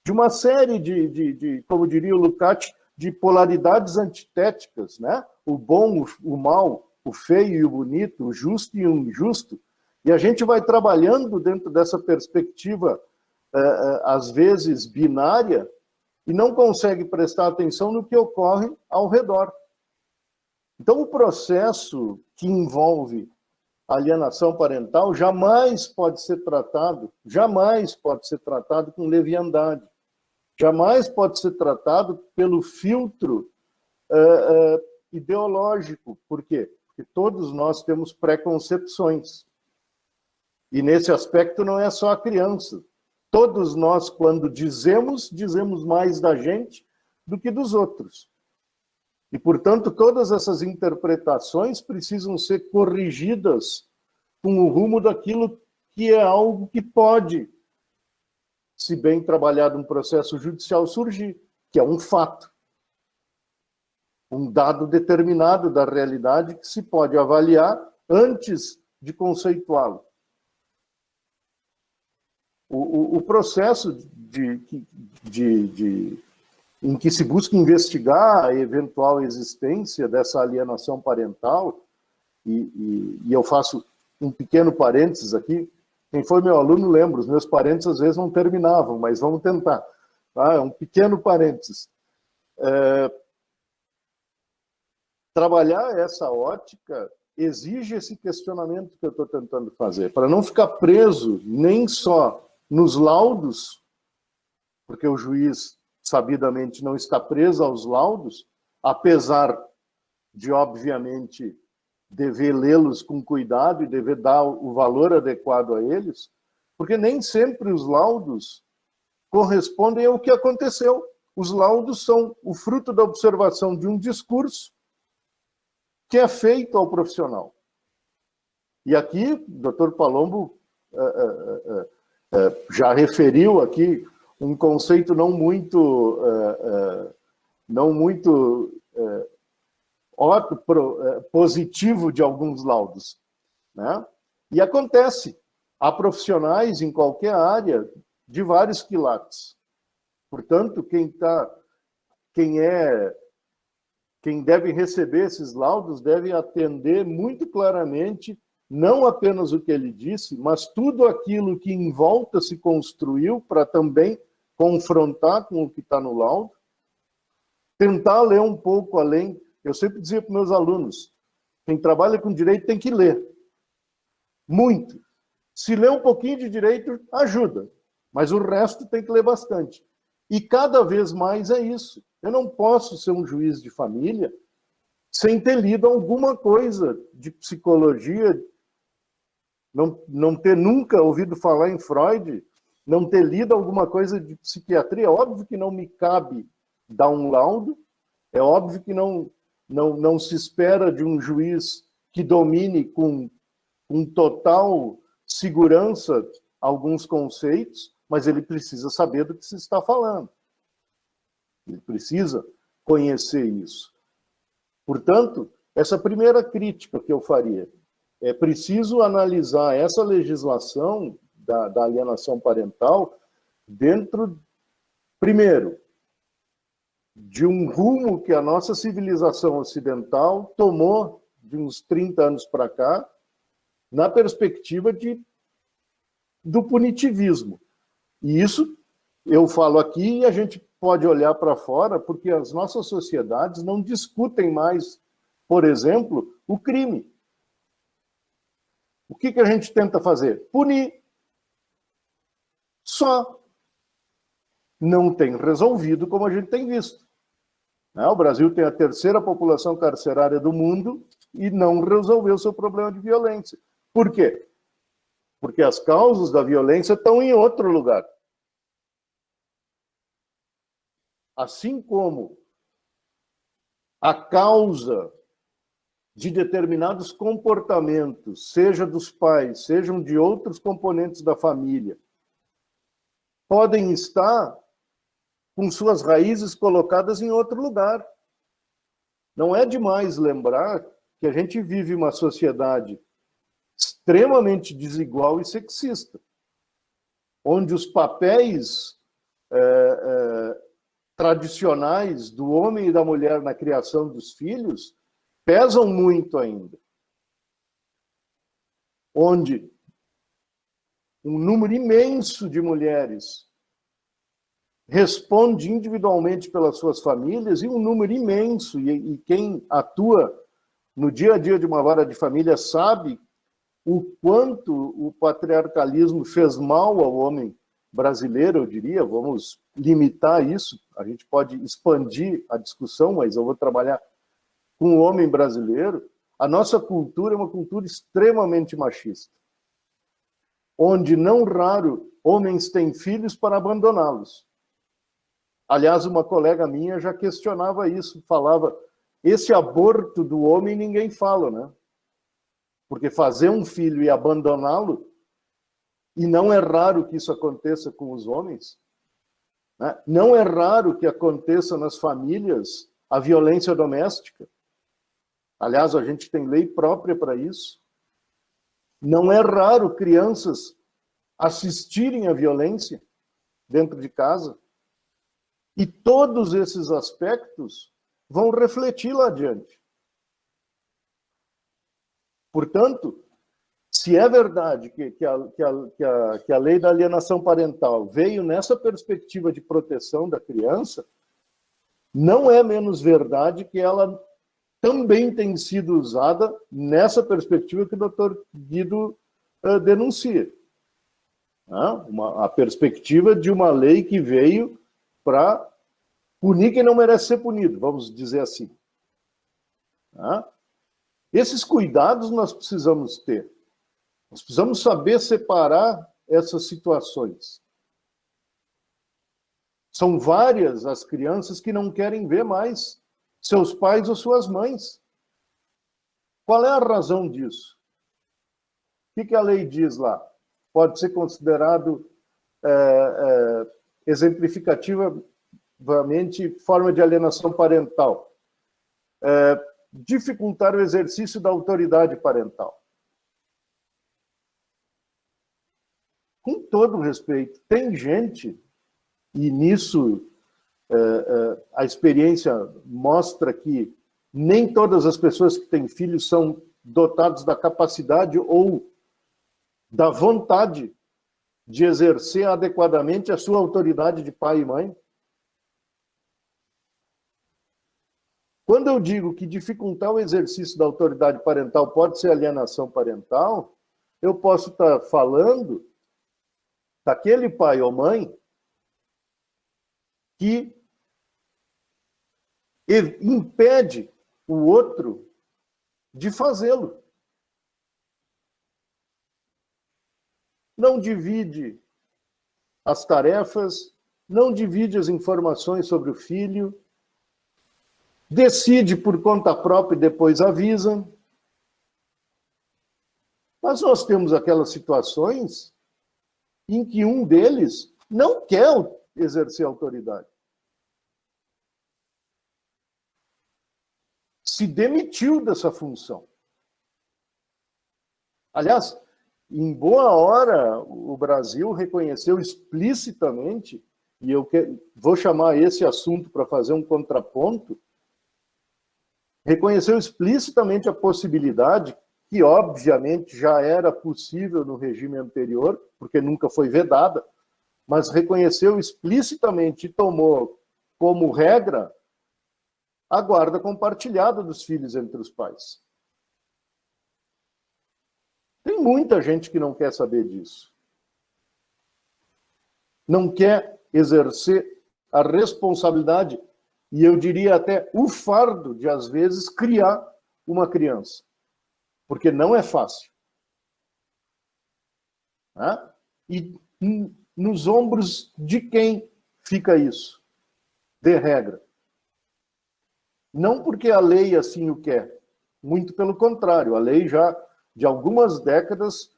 de uma série de como diria o Lukács, de polaridades antitéticas, né? O bom, o mal, o feio e o bonito, o justo e o injusto. E a gente vai trabalhando dentro dessa perspectiva, às vezes binária, e não consegue prestar atenção no que ocorre ao redor. Então, o processo que envolve alienação parental jamais pode ser tratado com leviandade, jamais pode ser tratado pelo filtro ideológico. Por quê? Porque todos nós temos preconcepções. E nesse aspecto não é só a criança. Todos nós, quando dizemos mais da gente do que dos outros. E, portanto, todas essas interpretações precisam ser corrigidas com o rumo daquilo que é algo que pode, se bem trabalhado um processo judicial, surgir, que é um fato. Um dado determinado da realidade que se pode avaliar antes de conceituá-lo. O processo em que se busca investigar a eventual existência dessa alienação parental, e eu faço um pequeno parênteses aqui, quem foi meu aluno lembra, os meus parênteses às vezes não terminavam, mas vamos tentar. Tá? Um pequeno parênteses. Trabalhar essa ótica exige esse questionamento que eu estou tentando fazer, para não ficar preso nem só nos laudos, porque o juiz sabidamente não está preso aos laudos, apesar de, obviamente, dever lê-los com cuidado e dever dar o valor adequado a eles, porque nem sempre os laudos correspondem ao que aconteceu. Os laudos são o fruto da observação de um discurso que é feito ao profissional. E aqui, o doutor Palombo já referiu aqui um conceito não muito positivo de alguns laudos, né? E acontece, há profissionais em qualquer área de vários quilates. Portanto, quem deve receber esses laudos deve atender muito claramente não apenas o que ele disse, mas tudo aquilo que em volta se construiu para também confrontar com o que está no laudo, tentar ler um pouco além. Eu sempre dizia para meus alunos, quem trabalha com direito tem que ler. Muito. Se ler um pouquinho de direito, ajuda. Mas o resto tem que ler bastante. E cada vez mais é isso. Eu não posso ser um juiz de família sem ter lido alguma coisa de psicologia, não ter nunca ouvido falar em Freud, não ter lido alguma coisa de psiquiatria. É óbvio que não me cabe dar um laudo, é óbvio que não se espera de um juiz que domine com total segurança alguns conceitos, mas ele precisa saber do que se está falando. Ele precisa conhecer isso. Portanto, essa primeira crítica que eu faria, é preciso analisar essa legislação da alienação parental dentro, primeiro, de um rumo que a nossa civilização ocidental tomou de uns 30 anos para cá, na perspectiva do punitivismo. E isso eu falo aqui e a gente pode olhar para fora, porque as nossas sociedades não discutem mais, por exemplo, o crime. O que a gente tenta fazer? Punir. Só. Não tem resolvido como a gente tem visto. O Brasil tem a terceira população carcerária do mundo e não resolveu seu problema de violência. Por quê? Porque as causas da violência estão em outro lugar. Assim como a causa de determinados comportamentos, seja dos pais, sejam de outros componentes da família, podem estar com suas raízes colocadas em outro lugar. Não é demais lembrar que a gente vive uma sociedade extremamente desigual e sexista, onde os papéis tradicionais do homem e da mulher na criação dos filhos pesam muito ainda. Onde um número imenso de mulheres responde individualmente pelas suas famílias e um número imenso, e quem atua no dia a dia de uma vara de família sabe o quanto o patriarcalismo fez mal ao homem brasileiro, eu diria. Vamos limitar isso, a gente pode expandir a discussão, mas eu vou trabalhar com o homem brasileiro. A nossa cultura é uma cultura extremamente machista, onde não raro homens têm filhos para abandoná-los. Aliás, uma colega minha já questionava isso, falava, esse aborto do homem ninguém fala, né? Porque fazer um filho e abandoná-lo, e não é raro que isso aconteça com os homens, né? Não é raro que aconteça nas famílias a violência doméstica. Aliás, a gente tem lei própria para isso. Não é raro crianças assistirem à violência dentro de casa. E todos esses aspectos vão refletir lá adiante. Portanto, se é verdade que a lei da alienação parental veio nessa perspectiva de proteção da criança, não é menos verdade que ela também tem sido usada nessa perspectiva que o doutor Guido denuncia. A perspectiva de uma lei que veio para punir quem não merece ser punido, vamos dizer assim. Esses cuidados nós precisamos ter. Nós precisamos saber separar essas situações. São várias as crianças que não querem ver mais seus pais ou suas mães. Qual é a razão disso? O que a lei diz lá? Pode ser considerado exemplificativamente forma de alienação parental. Dificultar o exercício da autoridade parental. Com todo respeito, tem gente, e nisso a experiência mostra que nem todas as pessoas que têm filhos são dotadas da capacidade ou da vontade de exercer adequadamente a sua autoridade de pai e mãe. Quando eu digo que dificultar o exercício da autoridade parental pode ser alienação parental, eu posso estar falando daquele pai ou mãe que impede o outro de fazê-lo. Não divide as tarefas, não divide as informações sobre o filho, decide por conta própria e depois avisa. Mas nós temos aquelas situações em que um deles não quer exercer autoridade. Se demitiu dessa função. Aliás, em boa hora, o Brasil reconheceu explicitamente, e eu vou chamar esse assunto para fazer um contraponto, reconheceu explicitamente a possibilidade, que obviamente já era possível no regime anterior, porque nunca foi vedada, mas reconheceu explicitamente e tomou como regra a guarda compartilhada dos filhos entre os pais. Tem muita gente que não quer saber disso. Não quer exercer a responsabilidade, e eu diria até o fardo de, às vezes, criar uma criança. Porque não é fácil. E nos ombros de quem fica isso? De regra. Não porque a lei assim o quer. Muito pelo contrário, a lei já, de algumas décadas,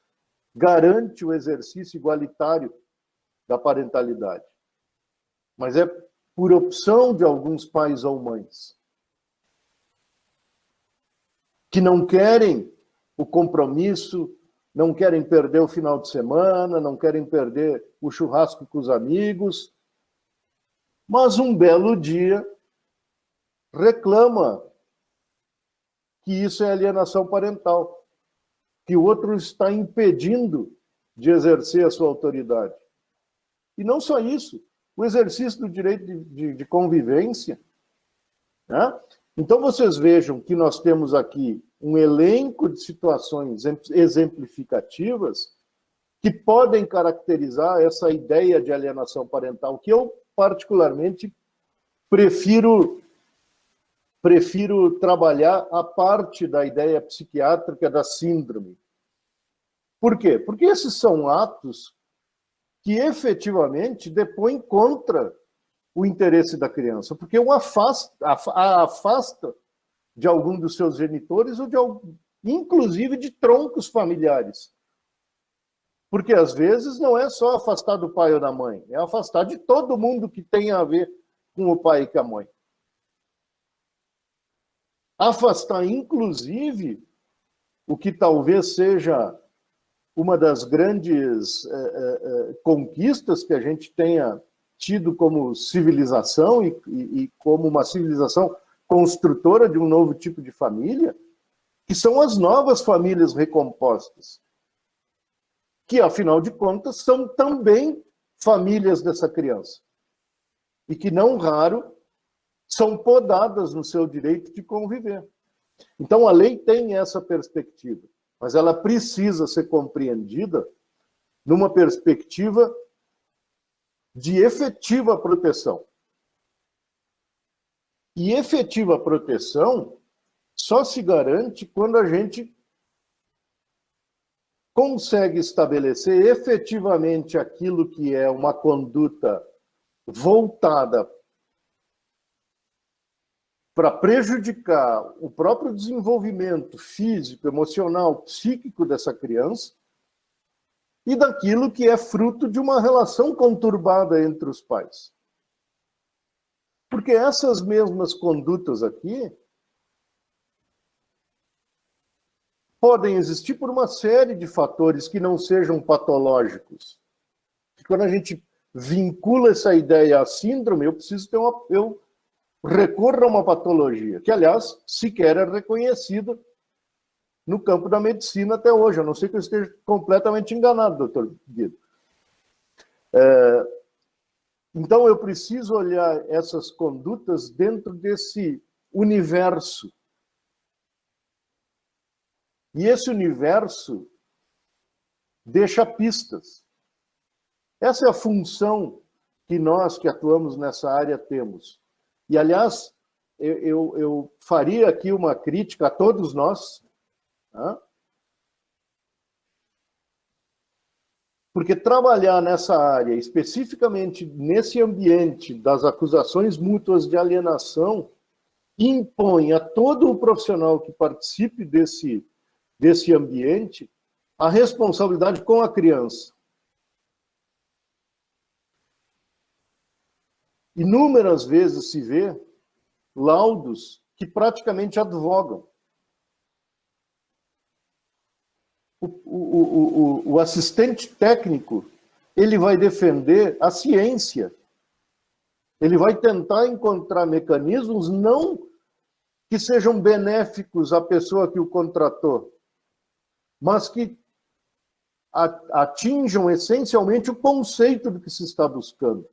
garante o exercício igualitário da parentalidade. Mas é por opção de alguns pais ou mães que não querem o compromisso, não querem perder o final de semana, não querem perder o churrasco com os amigos, mas um belo dia reclama que isso é alienação parental, que o outro está impedindo de exercer a sua autoridade. E não só isso, o exercício do direito de convivência, né? Então, vocês vejam que nós temos aqui um elenco de situações exemplificativas que podem caracterizar essa ideia de alienação parental, que eu, particularmente, prefiro trabalhar a parte da ideia psiquiátrica da síndrome. Por quê? Porque esses são atos que efetivamente depõem contra o interesse da criança, porque a afasta de algum dos seus genitores ou inclusive de troncos familiares. Porque às vezes não é só afastar do pai ou da mãe, é afastar de todo mundo que tem a ver com o pai e com a mãe. Afastar, inclusive, o que talvez seja uma das grandes conquistas que a gente tenha tido como civilização e como uma civilização construtora de um novo tipo de família, que são as novas famílias recompostas, que, afinal de contas, são também famílias dessa criança, e que, não raro, são podadas no seu direito de conviver. Então, a lei tem essa perspectiva, mas ela precisa ser compreendida numa perspectiva de efetiva proteção. E efetiva proteção só se garante quando a gente consegue estabelecer efetivamente aquilo que é uma conduta voltada para prejudicar o próprio desenvolvimento físico, emocional, psíquico dessa criança, e daquilo que é fruto de uma relação conturbada entre os pais. Porque essas mesmas condutas aqui podem existir por uma série de fatores que não sejam patológicos. E quando a gente vincula essa ideia à síndrome, eu recorro a uma patologia, que, aliás, sequer é reconhecida no campo da medicina até hoje, a não ser que eu esteja completamente enganado, doutor Guido. Então, eu preciso olhar essas condutas dentro desse universo. E esse universo deixa pistas. Essa é a função que nós, que atuamos nessa área, temos. E, aliás, eu faria aqui uma crítica a todos nós, porque trabalhar nessa área, especificamente nesse ambiente das acusações mútuas de alienação, impõe a todo o profissional que participe desse ambiente a responsabilidade com a criança. Inúmeras vezes se vê laudos que praticamente advogam. O assistente técnico, ele vai defender a ciência. Ele vai tentar encontrar mecanismos não que sejam benéficos à pessoa que o contratou, mas que atinjam essencialmente o conceito do que se está buscando,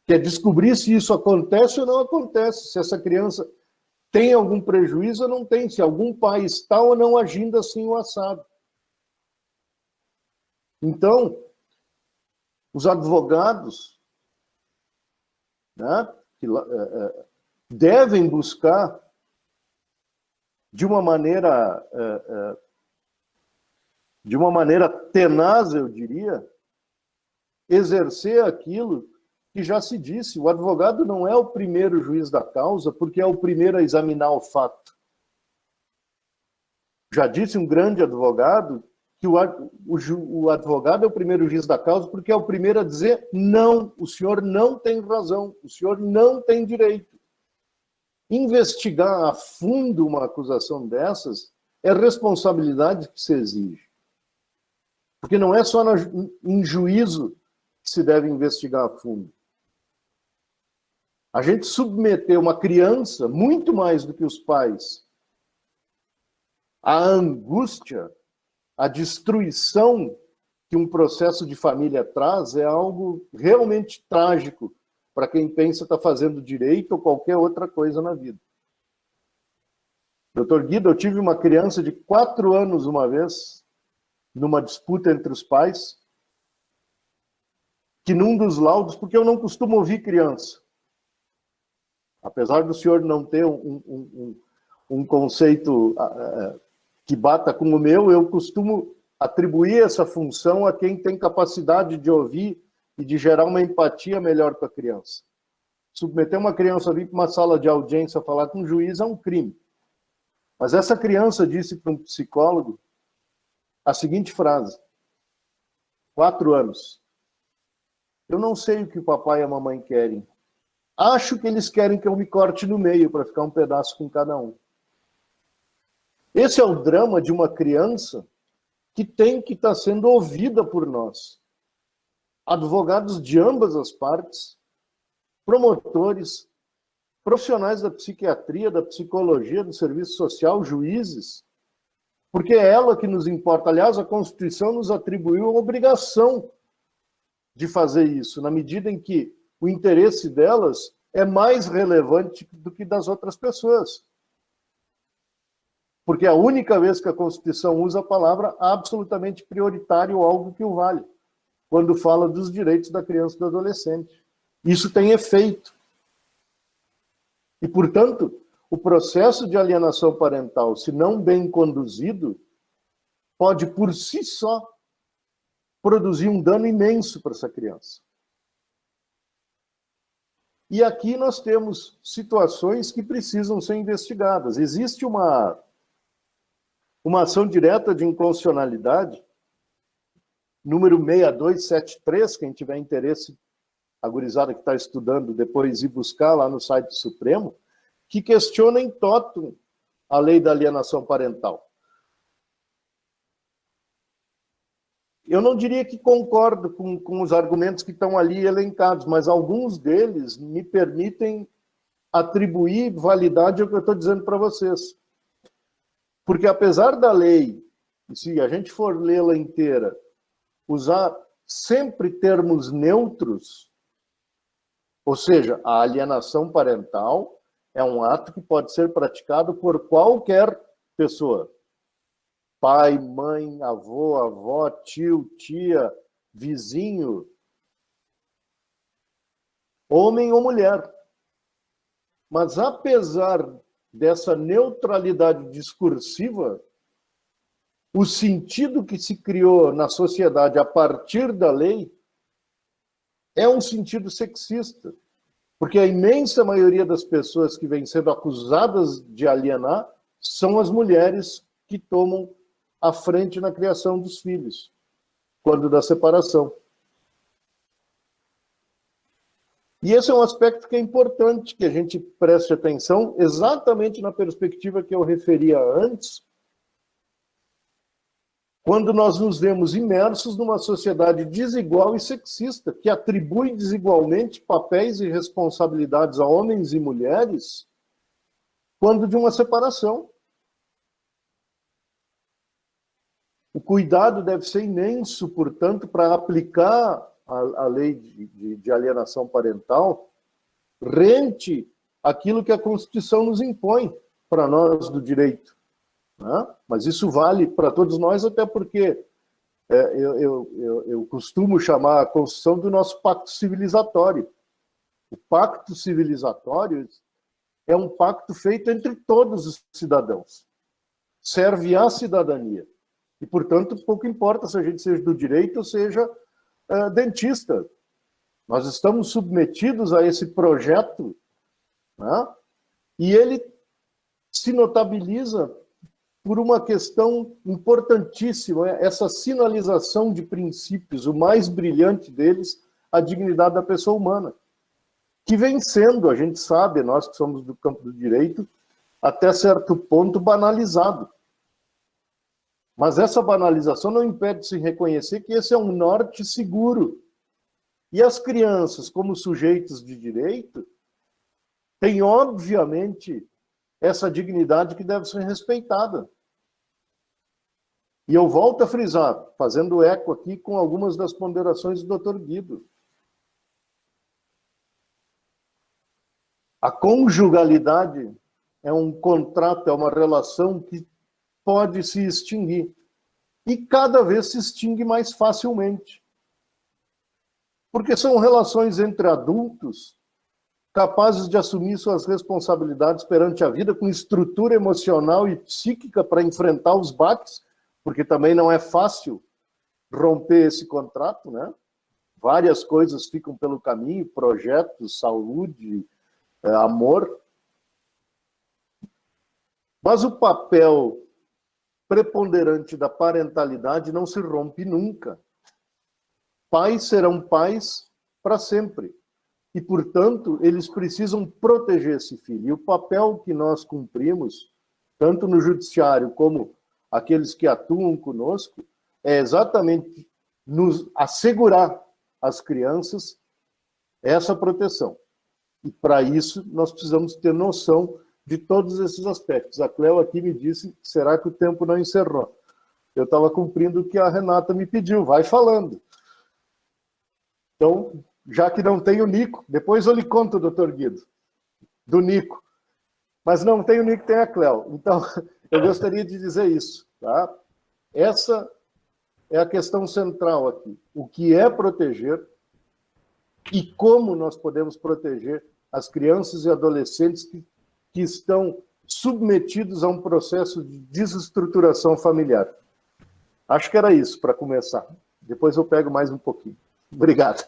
que é descobrir se isso acontece ou não acontece, se essa criança tem algum prejuízo ou não tem, se algum pai está ou não agindo assim o assado. Então, os advogados, né, devem buscar, de uma maneira tenaz, eu diria, exercer aquilo que já se disse. O advogado não é o primeiro juiz da causa, porque é o primeiro a examinar o fato. Já disse um grande advogado que o advogado é o primeiro juiz da causa porque é o primeiro a dizer: não, o senhor não tem razão, o senhor não tem direito. Investigar a fundo uma acusação dessas é responsabilidade que se exige. Porque não é só em juízo que se deve investigar a fundo. A gente submeter uma criança, muito mais do que os pais, à angústia, à destruição que um processo de família traz, é algo realmente trágico para quem pensa estar fazendo direito ou qualquer outra coisa na vida. Doutor Guido, eu tive uma criança de 4 anos uma vez, numa disputa entre os pais, que num dos laudos, porque eu não costumo ouvir criança, apesar do senhor não ter um conceito que bata com o meu, eu costumo atribuir essa função a quem tem capacidade de ouvir e de gerar uma empatia melhor com a criança. Submeter uma criança a vir para uma sala de audiência falar com um juiz é um crime. Mas essa criança disse para um psicólogo a seguinte frase: 4 anos. Eu não sei o que o papai e a mamãe querem. Acho que eles querem que eu me corte no meio para ficar um pedaço com cada um. Esse é o drama de uma criança que tem que estar sendo ouvida por nós. Advogados de ambas as partes, promotores, profissionais da psiquiatria, da psicologia, do serviço social, juízes, porque é ela que nos importa. Aliás, a Constituição nos atribuiu a obrigação de fazer isso, na medida em que o interesse delas é mais relevante do que das outras pessoas. Porque é a única vez que a Constituição usa a palavra absolutamente prioritário ou algo que o vale, quando fala dos direitos da criança e do adolescente. Isso tem efeito. E, portanto, o processo de alienação parental, se não bem conduzido, pode, por si só, produzir um dano imenso para essa criança. E aqui nós temos situações que precisam ser investigadas. Existe uma ação direta de inconstitucionalidade, número 6273, quem tiver interesse, a gurizada que está estudando, depois ir buscar lá no site do Supremo, que questiona em toto a lei da alienação parental. Eu não diria que concordo com os argumentos que estão ali elencados, mas alguns deles me permitem atribuir validade ao que eu estou dizendo para vocês. Porque apesar da lei, se a gente for lê-la inteira, usar sempre termos neutros, ou seja, a alienação parental é um ato que pode ser praticado por qualquer pessoa. Pai, mãe, avô, avó, tio, tia, vizinho, homem ou mulher. Mas apesar dessa neutralidade discursiva, o sentido que se criou na sociedade a partir da lei é um sentido sexista, porque a imensa maioria das pessoas que vêm sendo acusadas de alienar são as mulheres que tomam a frente na criação dos filhos, quando da separação. E esse é um aspecto que é importante que a gente preste atenção, exatamente na perspectiva que eu referia antes, quando nós nos vemos imersos numa sociedade desigual e sexista, que atribui desigualmente papéis e responsabilidades a homens e mulheres, quando de uma separação. O cuidado deve ser imenso, portanto, para aplicar a lei de alienação parental rente aquilo que a Constituição nos impõe para nós do direito. Né? Mas isso vale para todos nós, até porque eu costumo chamar a Constituição do nosso pacto civilizatório. O pacto civilizatório é um pacto feito entre todos os cidadãos. Serve à cidadania. E, portanto, pouco importa se a gente seja do direito ou seja dentista. Nós estamos submetidos a esse projeto, né? E ele se notabiliza por uma questão importantíssima, essa sinalização de princípios, o mais brilhante deles, a dignidade da pessoa humana, que vem sendo, a gente sabe, nós que somos do campo do direito, até certo ponto banalizado. Mas essa banalização não impede de se reconhecer que esse é um norte seguro. E as crianças, como sujeitos de direito, têm, obviamente, essa dignidade que deve ser respeitada. E eu volto a frisar, fazendo eco aqui com algumas das ponderações do Dr. Guido. A conjugalidade é um contrato, é uma relação que pode se extinguir. E cada vez se extingue mais facilmente. Porque são relações entre adultos capazes de assumir suas responsabilidades perante a vida com estrutura emocional e psíquica para enfrentar os baques, porque também não é fácil romper esse contrato, né? Várias coisas ficam pelo caminho, projetos, saúde, amor. Mas o papel preponderante da parentalidade não se rompe nunca. Pais serão pais para sempre. E, portanto, eles precisam proteger esse filho. E o papel que nós cumprimos, tanto no judiciário como aqueles que atuam conosco, é exatamente nos assegurar às crianças essa proteção. E, para isso, nós precisamos ter noção de todos esses aspectos. A Cléo aqui me disse, será que o tempo não encerrou? Eu estava cumprindo o que a Renata me pediu, vai falando. Então, já que não tem o Nico, depois eu lhe conto, doutor Guido, do Nico. Mas não tem o Nico, tem a Cléo. Então, eu gostaria de dizer isso. Tá? Essa é a questão central aqui. O que é proteger e como nós podemos proteger as crianças e adolescentes que estão submetidos a um processo de desestruturação familiar. Acho que era isso para começar. Depois eu pego mais um pouquinho. Obrigado.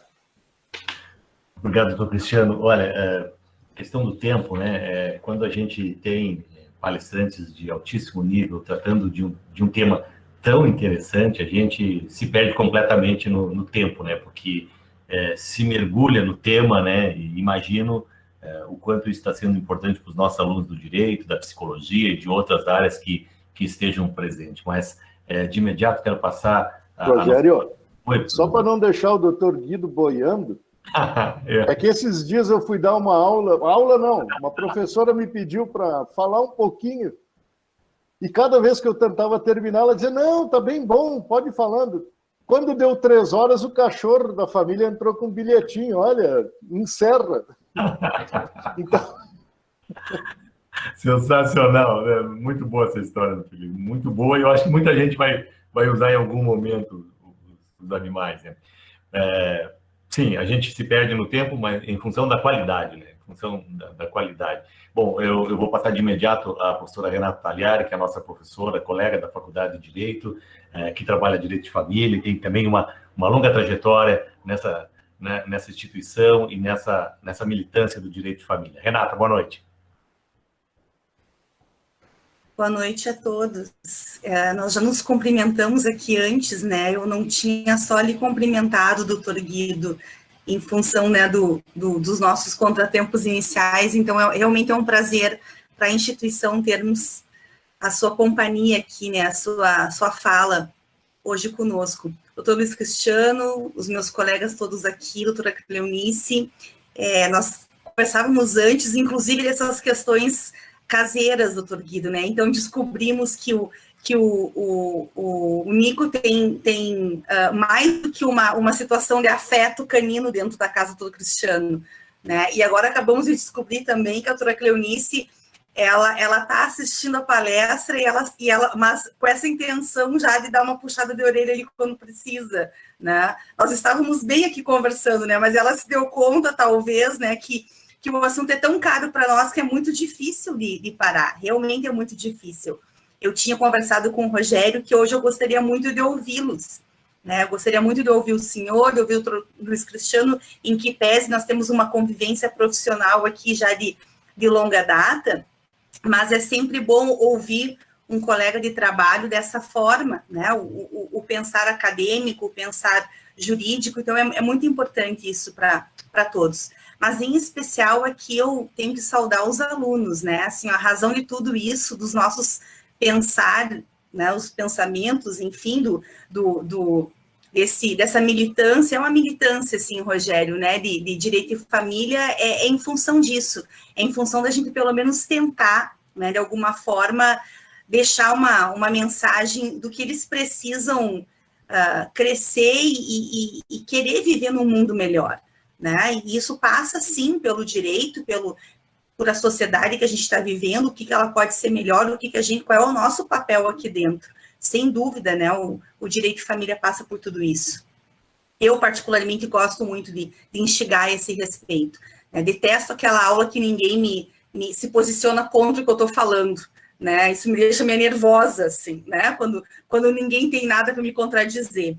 Obrigado, doutor Cristiano. Olha, questão do tempo, né? Quando a gente tem palestrantes de altíssimo nível tratando de um tema tão interessante, a gente se perde completamente no tempo, né? Porque se mergulha no tema, né? E imagino o quanto isso está sendo importante para os nossos alunos do direito, da psicologia e de outras áreas que estejam presentes. Mas, de imediato, quero passar... Rogério, só para não deixar o doutor Guido boiando, é que esses dias eu fui dar uma aula não, uma professora me pediu para falar um pouquinho, e cada vez que eu tentava terminar, ela dizia, não, tá bem bom, pode ir falando. Quando deu 3 horas, o cachorro da família entrou com um bilhetinho, olha, encerra. Então... Sensacional, né? Muito boa essa história, meu filho. Muito boa, e eu acho que muita gente vai usar em algum momento os animais, né? Sim, a gente se perde no tempo, mas em função da qualidade, né? Em função da qualidade. Bom, eu vou passar de imediato a professora Renata Tagliari, que é a nossa professora, colega da Faculdade de Direito, que trabalha Direito de Família, e tem também uma longa trajetória nessa instituição e nessa militância do Direito de Família. Renata, boa noite. Boa noite a todos. Nós já nos cumprimentamos aqui antes, né? Eu não tinha só lhe cumprimentado, doutor Guido, em função, né, dos nossos contratempos iniciais, então realmente é um prazer para a instituição termos a sua companhia aqui, né, a sua fala hoje conosco. Doutor Luiz Cristiano, os meus colegas todos aqui, doutora Cleonice, nós conversávamos antes, inclusive, dessas questões caseiras, doutor Guido, né? Então descobrimos que o Nico tem mais do que uma situação de afeto canino dentro da casa do Cristiano, né? E agora acabamos de descobrir também que a doutora Cleonice, ela está assistindo a palestra mas com essa intenção já de dar uma puxada de orelha ali quando precisa, né? Nós estávamos bem aqui conversando, né? Mas ela se deu conta, talvez, né, que o assunto é tão caro para nós que é muito difícil de parar, realmente é muito difícil. Eu tinha conversado com o Rogério que hoje eu gostaria muito de ouvi-los, né? Eu gostaria muito de ouvir o senhor, de ouvir o Luiz Cristiano, em que pese nós temos uma convivência profissional aqui já de longa data, mas é sempre bom ouvir um colega de trabalho dessa forma, né? O pensar acadêmico, o pensar jurídico, então é muito importante isso para todos. Mas, em especial, aqui eu tenho que saudar os alunos, né? Assim, a razão de tudo isso, dos nossos pensar, né? Os pensamentos, enfim, dessa militância, é uma militância, assim, Rogério, né? De direito e família, é em função disso, é em função da gente, pelo menos, tentar, né? De alguma forma, deixar uma mensagem do que eles precisam crescer e querer viver num mundo melhor. Né? E isso passa, sim, pelo direito, por a sociedade que a gente está vivendo, o que ela pode ser melhor, qual é o nosso papel aqui dentro. Sem dúvida, né, o direito de família passa por tudo isso. Eu, particularmente, gosto muito de instigar a esse respeito. Né? Detesto aquela aula que ninguém se posiciona contra o que eu estou falando. Né? Isso me deixa meio nervosa, assim, né? Quando ninguém tem nada para me contradizer.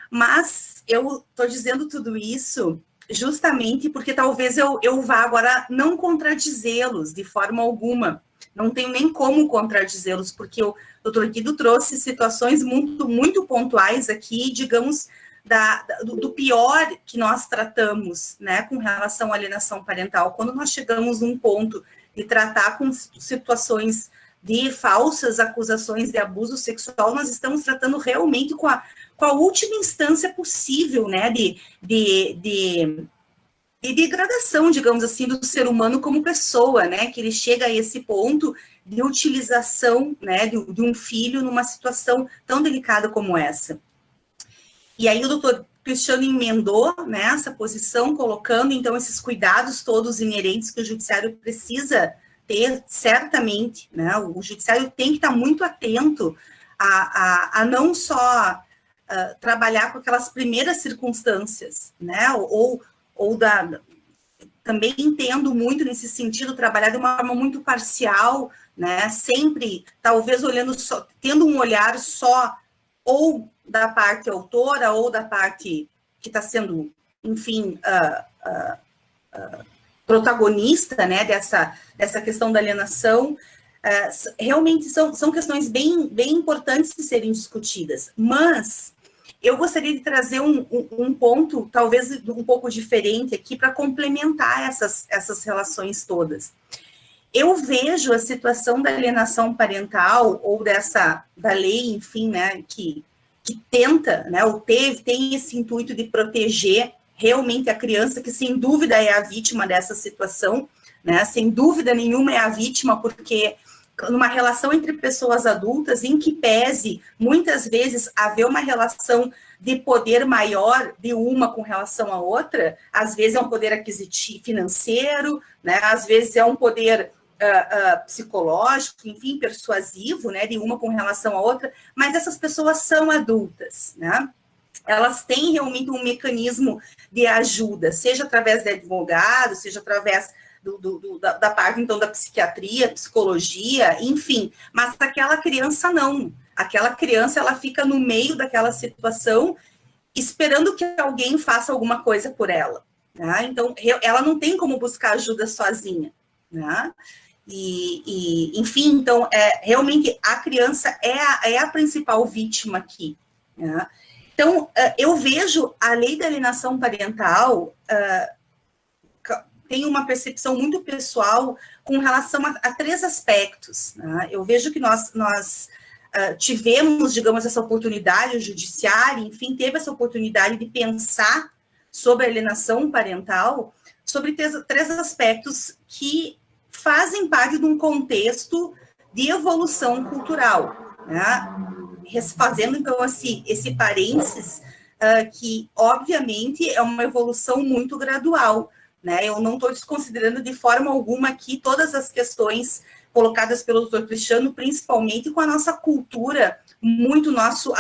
Mas eu estou dizendo tudo isso justamente porque talvez eu vá agora não contradizê-los de forma alguma. Não tenho nem como contradizê-los, porque o doutor Guido trouxe situações muito, muito pontuais aqui, digamos, do pior que nós tratamos, né, com relação à alienação parental. Quando nós chegamos num ponto de tratar com situações de falsas acusações de abuso sexual, nós estamos tratando realmente com a última instância possível, né, de degradação, digamos assim, do ser humano como pessoa, né, que ele chega a esse ponto de utilização, né, de um filho numa situação tão delicada como essa. E aí o doutor Cristiano emendou, né, essa posição, colocando, então, esses cuidados todos inerentes que o judiciário precisa ter, certamente, né, o judiciário tem que estar muito atento a não só trabalhar com aquelas primeiras circunstâncias, né, também entendo muito nesse sentido, trabalhar de uma forma muito parcial, né, sempre, talvez, tendo um olhar só, ou da parte autora, ou da parte que está sendo, enfim, protagonista, né, dessa questão da alienação. Realmente são questões bem, bem importantes de serem discutidas, mas eu gostaria de trazer um ponto, talvez um pouco diferente aqui, para complementar essas relações todas. Eu vejo a situação da alienação parental, ou da lei, enfim, né, que tenta, né, ou tem esse intuito de proteger realmente a criança, que sem dúvida é a vítima dessa situação, né, sem dúvida nenhuma é a vítima, porque numa relação entre pessoas adultas, em que pese, muitas vezes, haver uma relação de poder maior de uma com relação à outra, às vezes é um poder aquisitivo financeiro, né, às vezes é um poder psicológico, enfim, persuasivo, né, de uma com relação à outra, mas essas pessoas são adultas, né? Elas têm realmente um mecanismo de ajuda, seja através de advogado, seja através da parte, então, da psiquiatria, psicologia, enfim, mas aquela criança não. Aquela criança, ela fica no meio daquela situação, esperando que alguém faça alguma coisa por ela, né? Então, ela não tem como buscar ajuda sozinha, né? Enfim, então, realmente, a criança é a principal vítima aqui, né? Então, eu vejo a lei da alienação parental tem uma percepção muito pessoal com relação a três aspectos, né? Eu vejo que nós tivemos, digamos, essa oportunidade, o judiciário, enfim, teve essa oportunidade de pensar sobre a alienação parental, sobre três aspectos que fazem parte de um contexto de evolução cultural, né? Fazendo, então, esse parênteses, que, obviamente, é uma evolução muito gradual, né? Eu não estou desconsiderando de forma alguma aqui todas as questões colocadas pelo doutor Cristiano, principalmente com a nossa cultura, muito nosso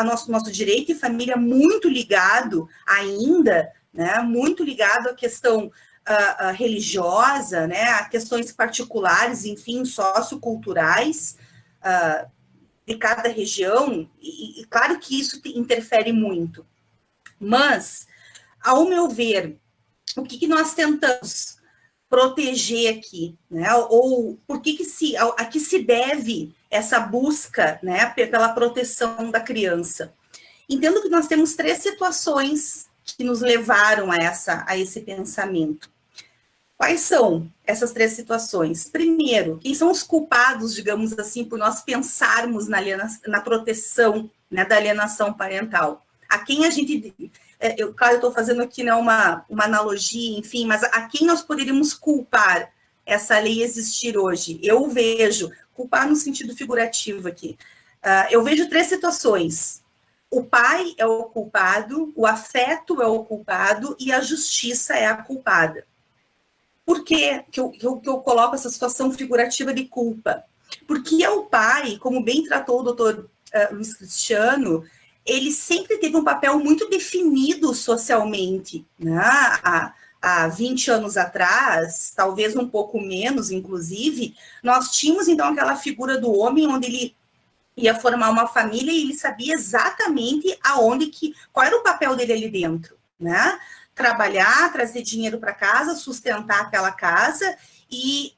direito de família muito ligado ainda, né? Muito ligado à questão religiosa, né? A questões particulares, enfim, socioculturais, de cada região, e claro que isso interfere muito. Mas, ao meu ver, o que nós tentamos proteger aqui, né? Ou a que se deve essa busca, né, pela proteção da criança? Entendo que nós temos três situações que nos levaram a esse pensamento. Quais são essas três situações? Primeiro, quem são os culpados, digamos assim, por nós pensarmos na proteção, né, da alienação parental? A quem a gente... Claro, eu estou fazendo aqui, né, uma analogia, enfim, mas a quem nós poderíamos culpar essa lei existir hoje? Eu vejo, culpar no sentido figurativo aqui, eu vejo três situações. O pai é o culpado, o afeto é o culpado e a justiça é a culpada. Por que eu coloco essa situação figurativa de culpa? Porque o pai, como bem tratou o doutor Luiz Cristiano, ele sempre teve um papel muito definido socialmente, né? Há 20 anos atrás, talvez um pouco menos, inclusive, nós tínhamos, então, aquela figura do homem onde ele ia formar uma família e ele sabia exatamente qual era o papel dele ali dentro, né? Trabalhar, trazer dinheiro para casa, sustentar aquela casa e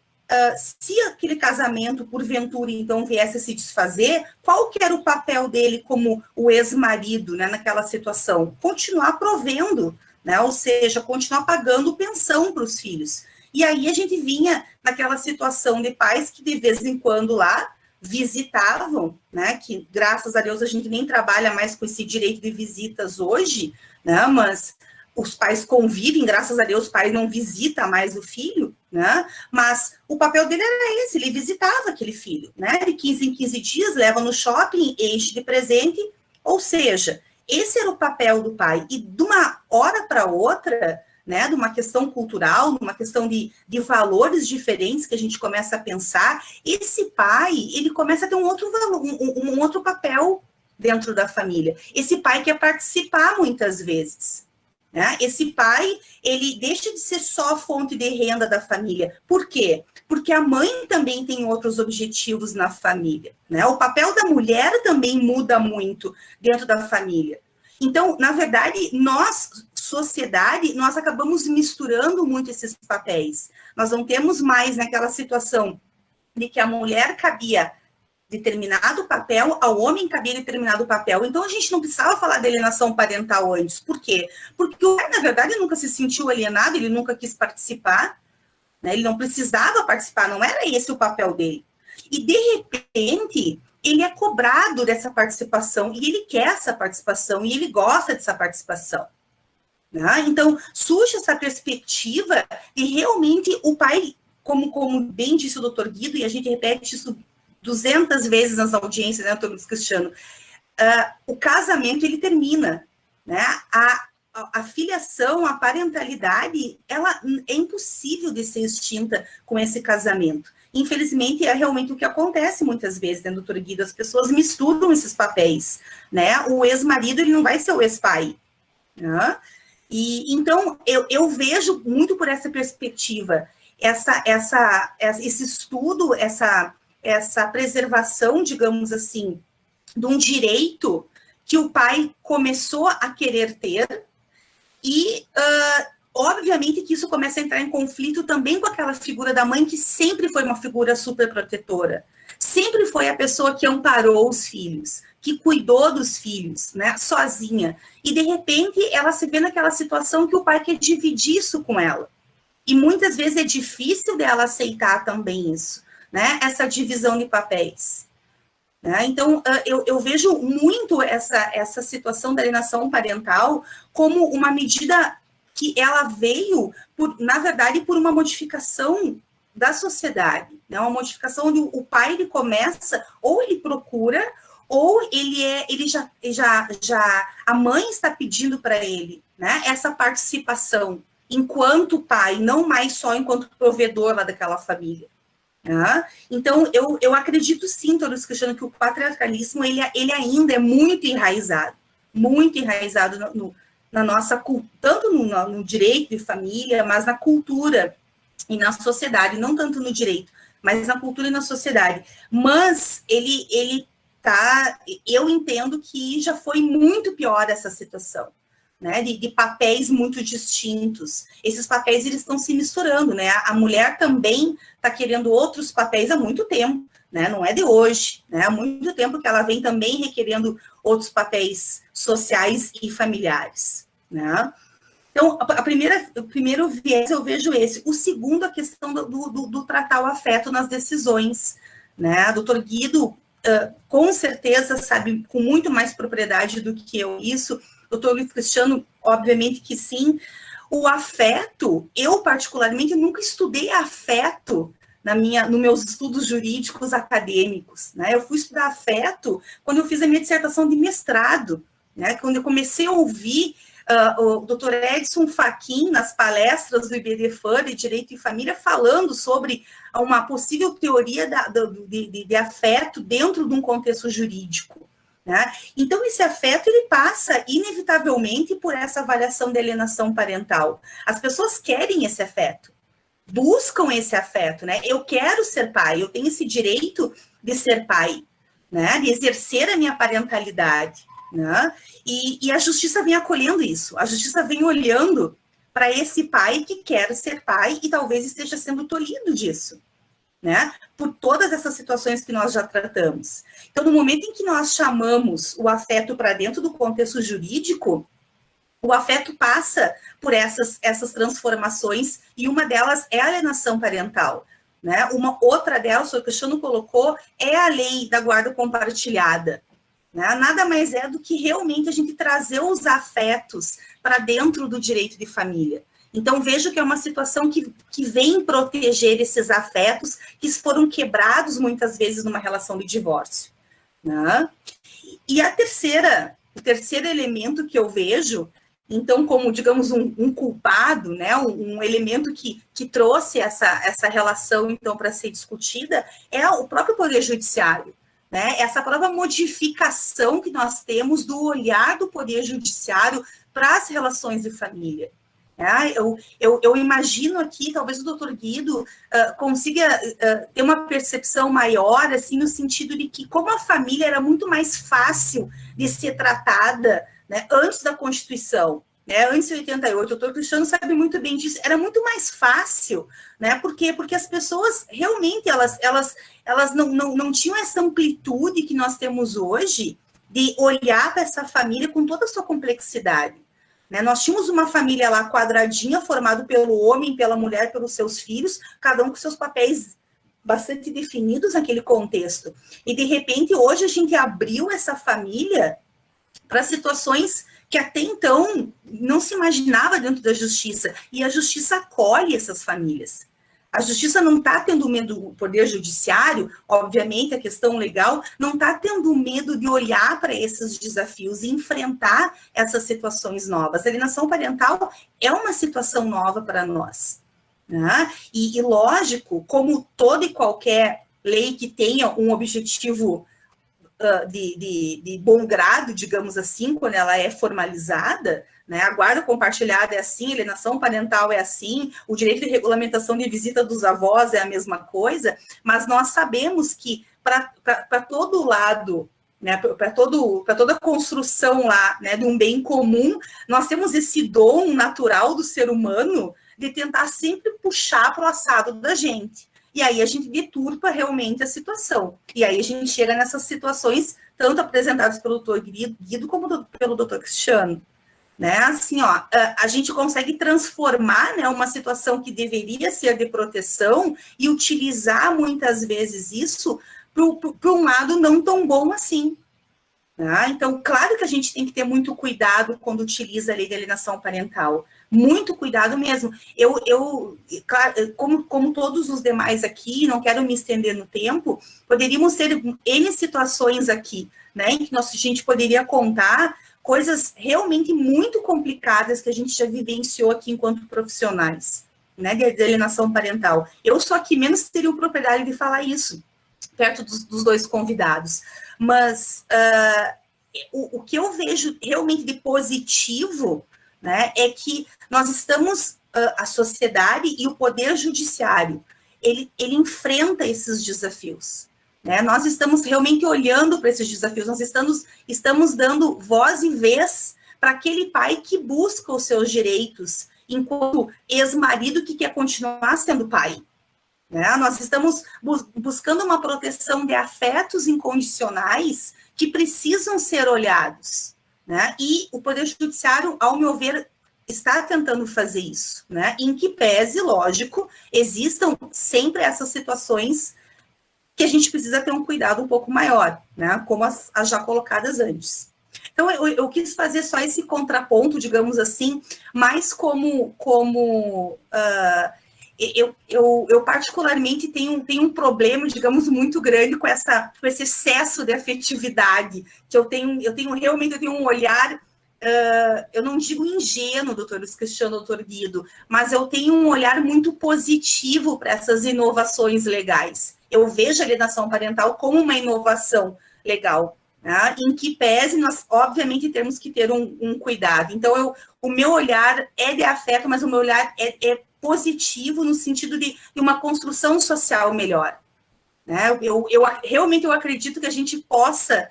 se aquele casamento, porventura, então, viesse a se desfazer, qual que era o papel dele como o ex-marido, né, naquela situação? Continuar provendo, né, ou seja, continuar pagando pensão para os filhos. E aí a gente vinha naquela situação de pais que, de vez em quando, lá, visitavam, né, que, graças a Deus, a gente nem trabalha mais com esse direito de visitas hoje, né, mas os pais convivem, graças a Deus, o pai não visita mais o filho, né? Mas o papel dele era esse, ele visitava aquele filho, né? De 15 em 15 dias, leva no shopping, enche de presente, ou seja, esse era o papel do pai. E de uma hora para outra, né, de uma questão cultural, de uma questão de valores diferentes que a gente começa a pensar, esse pai, ele começa a ter um outro valor, um outro papel dentro da família. Esse pai quer participar muitas vezes, né? Esse pai, ele deixa de ser só a fonte de renda da família. Por quê? Porque a mãe também tem outros objetivos na família, né? O papel da mulher também muda muito dentro da família. Então, na verdade, nós, sociedade, nós acabamos misturando muito esses papéis. Nós não temos mais naquela situação de que a mulher cabia determinado papel, ao homem cabia determinado papel. Então, a gente não precisava falar de alienação parental antes. Por quê? Porque o pai, na verdade, nunca se sentiu alienado, ele nunca quis participar, né? Ele não precisava participar, não era esse o papel dele. E, de repente, ele é cobrado dessa participação, e ele quer essa participação, e ele gosta dessa participação, né? Então, surge essa perspectiva de realmente o pai, como bem disse o doutor Guido, e a gente repete isso 200 vezes nas audiências, né, doutor Luiz Cristiano, o casamento, ele termina, né? A filiação, a parentalidade, ela é impossível de ser extinta com esse casamento. Infelizmente, é realmente o que acontece muitas vezes, né, doutor Guido? As pessoas misturam esses papéis, né? O ex-marido, ele não vai ser o ex-pai, né? E, então, eu vejo muito por essa perspectiva, esse estudo, essa preservação, digamos assim, de um direito que o pai começou a querer ter e, obviamente, que isso começa a entrar em conflito também com aquela figura da mãe que sempre foi uma figura super protetora, sempre foi a pessoa que amparou os filhos, que cuidou dos filhos, né, sozinha, e de repente ela se vê naquela situação que o pai quer dividir isso com ela, e muitas vezes é difícil dela aceitar também isso, né, essa divisão de papéis, né? Então, eu vejo muito essa situação da alienação parental como uma medida que ela veio, na verdade, por uma modificação da sociedade, né? Uma modificação onde o pai, ele começa, ou ele procura, ou a mãe está pedindo para ele, né, essa participação enquanto pai, não mais só enquanto provedor lá daquela família. Então, eu acredito sim, doutor Luiz Cristiano, que o patriarcalismo, ele ainda é muito enraizado na nossa, tanto no direito de família, mas na cultura e na sociedade, não tanto no direito, mas na cultura e na sociedade. Mas eu entendo que já foi muito pior essa situação, né, de papéis muito distintos. Esses papéis, eles estão se misturando, né? A mulher também está querendo outros papéis há muito tempo, né? Não é de hoje, né? Há muito tempo que ela vem também requerendo outros papéis sociais e familiares, né? Então, o primeiro viés eu vejo esse. O segundo, a questão do tratar o afeto nas decisões, né? Doutor Guido, com certeza, sabe com muito mais propriedade do que eu isso. Doutor Luiz Cristiano, obviamente que sim. O afeto, eu particularmente nunca estudei afeto nos meus estudos jurídicos acadêmicos, né? Eu fui estudar afeto quando eu fiz a minha dissertação de mestrado, né? Quando eu comecei a ouvir o Dr. Edson Fachin, nas palestras do IBDFAN de Direito e Família, falando sobre uma possível teoria de afeto dentro de um contexto jurídico. Né? Então, esse afeto, ele passa, inevitavelmente, por essa avaliação de alienação parental. As pessoas querem esse afeto, buscam esse afeto, né? Eu quero ser pai, eu tenho esse direito de ser pai, né? De exercer a minha parentalidade, né? E a justiça vem acolhendo isso, a justiça vem olhando para esse pai que quer ser pai e talvez esteja sendo tolhido disso, né? Por todas essas situações que nós já tratamos. Então, no momento em que nós chamamos o afeto para dentro do contexto jurídico, o afeto passa por essas transformações, e uma delas é a alienação parental, né? Uma outra delas, o Cristiano colocou, é a lei da guarda compartilhada, né? Nada mais é do que realmente a gente trazer os afetos para dentro do direito de família. Então, vejo que é uma situação que vem proteger esses afetos que foram quebrados muitas vezes numa relação de divórcio, né? E o terceiro elemento que eu vejo, então, como, digamos, um culpado, né, um elemento que trouxe essa relação, então, para ser discutida, é o próprio Poder Judiciário, né? Essa própria modificação que nós temos do olhar do Poder Judiciário para as relações de família. Eu imagino aqui, talvez o doutor Guido consiga ter uma percepção maior, assim, no sentido de que, como a família era muito mais fácil de ser tratada, né, antes da Constituição, né, antes de 88, o doutor Cristiano sabe muito bem disso, era muito mais fácil, né, porque as pessoas realmente, elas não tinham essa amplitude que nós temos hoje de olhar para essa família com toda a sua complexidade. Né? Nós tínhamos uma família lá quadradinha, formada pelo homem, pela mulher, pelos seus filhos, cada um com seus papéis bastante definidos naquele contexto. E, de repente, hoje a gente abriu essa família para situações que até então não se imaginava dentro da justiça. E a justiça acolhe essas famílias. A justiça não está tendo medo, o Poder Judiciário, obviamente, a questão legal, não está tendo medo de olhar para esses desafios e enfrentar essas situações novas. A alienação parental é uma situação nova para nós, né? E, lógico, como toda e qualquer lei que tenha um objetivo de bom grado, digamos assim, quando ela é formalizada, né? A guarda compartilhada é assim, a alienação parental é assim, o direito de regulamentação de visita dos avós é a mesma coisa, mas nós sabemos que para todo lado, né, para toda a construção lá, né, de um bem comum, nós temos esse dom natural do ser humano de tentar sempre puxar para o assado da gente. E aí a gente deturpa realmente a situação. E aí a gente chega nessas situações, tanto apresentadas pelo doutor Guido como pelo doutor Cristiano. Né? Assim, ó, a gente consegue transformar, né, uma situação que deveria ser de proteção e utilizar muitas vezes isso para um lado não tão bom assim. Tá? Então, claro que a gente tem que ter muito cuidado quando utiliza a lei de alienação parental. Muito cuidado mesmo. Claro, como todos os demais aqui, não quero me estender no tempo, poderíamos ter N situações aqui, né, em que a gente poderia contar coisas realmente muito complicadas que a gente já vivenciou aqui enquanto profissionais, né, de alienação parental. Eu só aqui menos teria o propriedade de falar isso, perto dos dois convidados. Mas o que eu vejo realmente de positivo, né, é que nós estamos, a sociedade e o Poder Judiciário, ele enfrenta esses desafios. Né? Nós estamos realmente olhando para esses desafios, nós estamos dando voz e vez para aquele pai que busca os seus direitos, enquanto ex-marido que quer continuar sendo pai. Né? Nós estamos buscando uma proteção de afetos incondicionais que precisam ser olhados. Né? E o Poder Judiciário, ao meu ver, está tentando fazer isso. Né? Em que pese, lógico, existam sempre essas situações que a gente precisa ter um cuidado um pouco maior, né? Como as já colocadas antes. Então, eu quis fazer só esse contraponto, digamos assim, mais como eu particularmente tenho um problema, digamos, muito grande com esse excesso de afetividade, que eu tenho realmente um olhar eu não digo ingênuo, doutor Luiz Cristiano, doutor Guido, mas eu tenho um olhar muito positivo para essas inovações legais. Eu vejo a alienação parental como uma inovação legal, né? Em que pese nós, obviamente, temos que ter um cuidado. Então, o meu olhar é de afeto, mas o meu olhar é positivo no sentido de uma construção social melhor. Né? Realmente eu acredito que a gente possa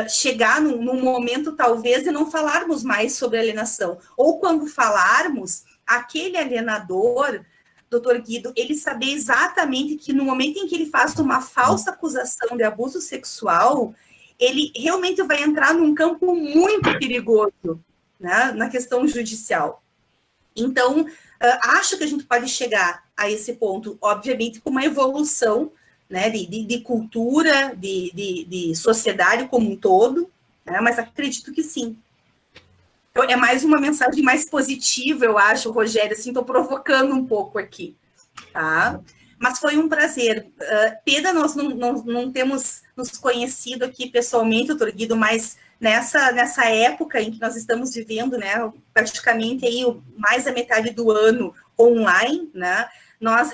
chegar num momento, talvez, de não falarmos mais sobre alienação. Ou quando falarmos, aquele alienador, doutor Guido, ele saber exatamente que no momento em que ele faz uma falsa acusação de abuso sexual, ele realmente vai entrar num campo muito perigoso, né, na questão judicial. Então, acho que a gente pode chegar a esse ponto, obviamente, com uma evolução, né, de cultura, de sociedade como um todo, né, mas acredito que sim. É mais uma mensagem mais positiva, eu acho, Rogério, assim, estou provocando um pouco aqui, tá? Mas foi um prazer. Pena nós não temos nos conhecido aqui pessoalmente, doutor Guido, mas nessa época em que nós estamos vivendo, né, praticamente aí mais da metade do ano online, né,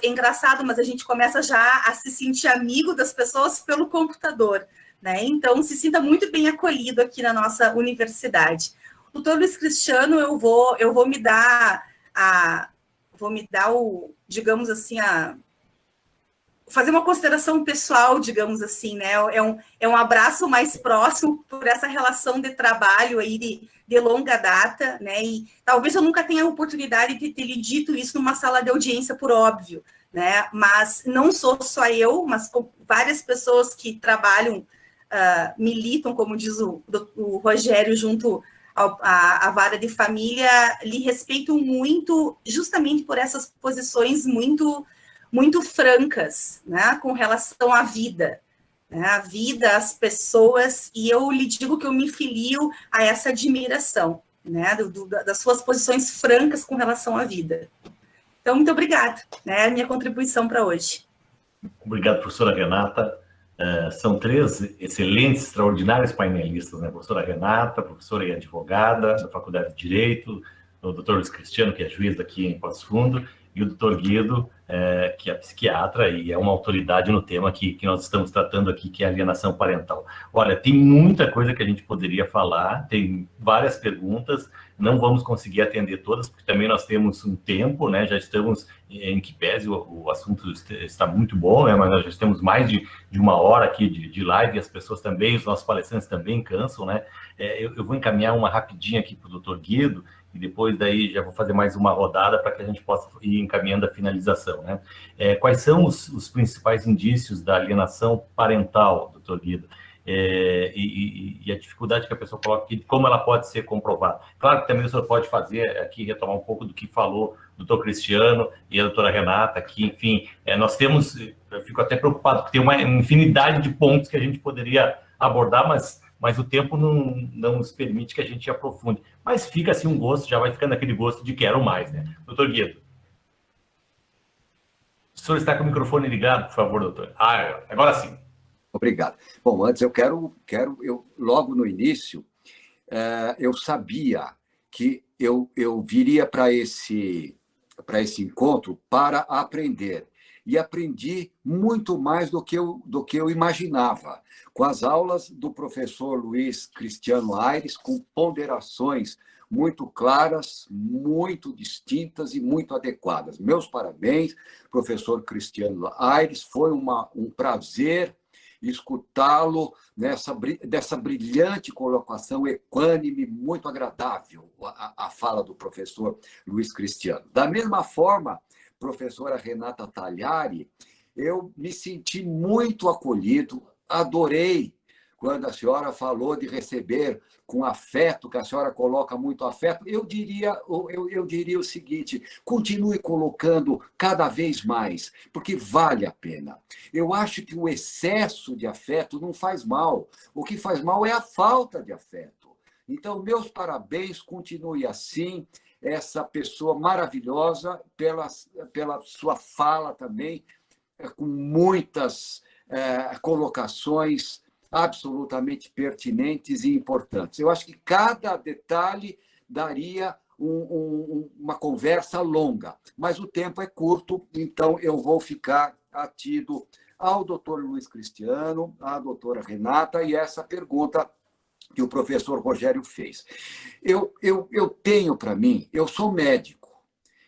é engraçado, mas a gente começa já a se sentir amigo das pessoas pelo computador, né, então se sinta muito bem acolhido aqui na nossa universidade. Doutor Luiz Cristiano, eu vou me dar digamos assim, fazer uma consideração pessoal, digamos assim, né? É um abraço mais próximo por essa relação de trabalho aí de longa data, né? E talvez eu nunca tenha a oportunidade de ter lhe dito isso numa sala de audiência, por óbvio, né? Mas não sou só eu, mas várias pessoas que trabalham, militam, como diz o Rogério, junto à vara de família, lhe respeitam muito, justamente por essas posições muito francas, né, com relação à vida, né, a vida, as pessoas, e eu lhe digo que eu me filio a essa admiração, né, das suas posições francas com relação à vida. Então, muito obrigada, né, minha contribuição para hoje. Obrigado, professora Renata. São três excelentes, extraordinários painelistas, né? Professora Renata, professora e advogada da Faculdade de Direito, o doutor Luiz Cristiano, que é juiz daqui em Passo Fundo, e o doutor Guido, que é psiquiatra e é uma autoridade no tema que nós estamos tratando aqui, que é a alienação parental. Olha, tem muita coisa que a gente poderia falar, tem várias perguntas, não vamos conseguir atender todas, porque também nós temos um tempo, né? Já estamos em que pese o assunto está muito bom, né? Mas nós já temos mais de uma hora aqui de live, e as pessoas também, os nossos palestrantes também cansam, né? Eu vou encaminhar uma rapidinha aqui para o doutor Guido, e depois daí já vou fazer mais uma rodada para que a gente possa ir encaminhando a finalização, né? Quais são os principais indícios da alienação parental, doutor Guido? E a dificuldade que a pessoa coloca aqui, como ela pode ser comprovada. Claro que também o senhor pode fazer aqui, retomar um pouco do que falou o doutor Cristiano e a doutora Renata, que, enfim, nós temos, eu fico até preocupado, porque tem uma infinidade de pontos que a gente poderia abordar, mas o tempo não nos permite que a gente aprofunde. Mas fica assim um gosto, já vai ficando aquele gosto de quero mais, né? Doutor Guido. O senhor está com o microfone ligado, por favor, doutor. Agora sim. Obrigado. Bom, antes eu quero logo no início, eu sabia que eu viria para esse encontro para aprender. E aprendi muito mais do que eu imaginava, com as aulas do professor Luiz Cristiano Aires, com ponderações muito claras, muito distintas e muito adequadas. Meus parabéns, professor Cristiano Aires, foi um prazer escutá-lo dessa brilhante colocação equânime, muito agradável, a fala do professor Luiz Cristiano. Da mesma forma, professora Renata Tagliari, eu me senti muito acolhido, adorei quando a senhora falou de receber com afeto, que a senhora coloca muito afeto. Eu diria o seguinte: continue colocando cada vez mais, porque vale a pena. Eu acho que o excesso de afeto não faz mal. O que faz mal é a falta de afeto. Então, meus parabéns, continue assim. Essa pessoa maravilhosa, pela sua fala também, com muitas colocações absolutamente pertinentes e importantes. Eu acho que cada detalhe daria uma conversa longa, mas o tempo é curto, então eu vou ficar atido ao doutor Luiz Cristiano, à doutora Renata, e essa pergunta que o professor Rogério fez. Eu tenho para mim, eu sou médico,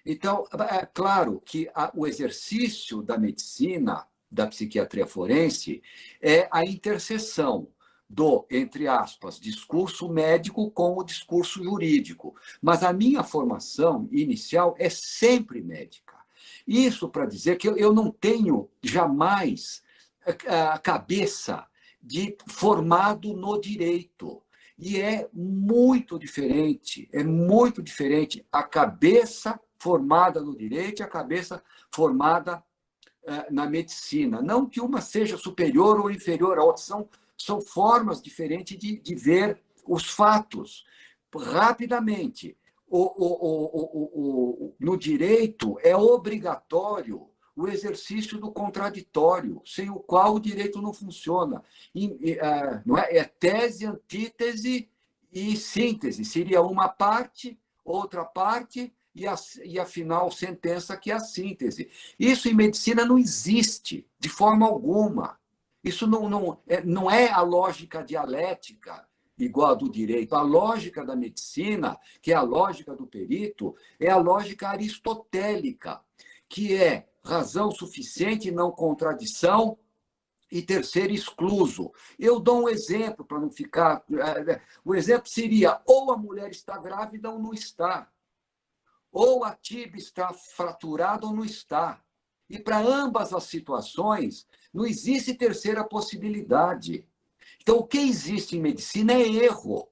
então é claro que o exercício da medicina, da psiquiatria forense, é a interseção do, entre aspas, discurso médico com o discurso jurídico. Mas a minha formação inicial é sempre médica. Isso para dizer que eu não tenho jamais a cabeça de formado no direito. E é muito diferente a cabeça formada no direito e a cabeça formada na medicina. Não que uma seja superior ou inferior à outra, são formas diferentes de ver os fatos. Rapidamente, no direito é obrigatório o exercício do contraditório, sem o qual o direito não funciona. Não é tese, antítese e síntese. Seria uma parte, outra parte, e a final sentença, que é a síntese. Isso em medicina não existe, de forma alguma. Isso não é a lógica dialética igual a do direito. A lógica da medicina, que é a lógica do perito, é a lógica aristotélica, que é razão suficiente, não contradição, e terceiro, excluso. Eu dou um exemplo para não ficar... O exemplo seria, ou a mulher está grávida ou não está. Ou a tibia está fraturada ou não está. E para ambas as situações, não existe terceira possibilidade. Então, o que existe em medicina é erro.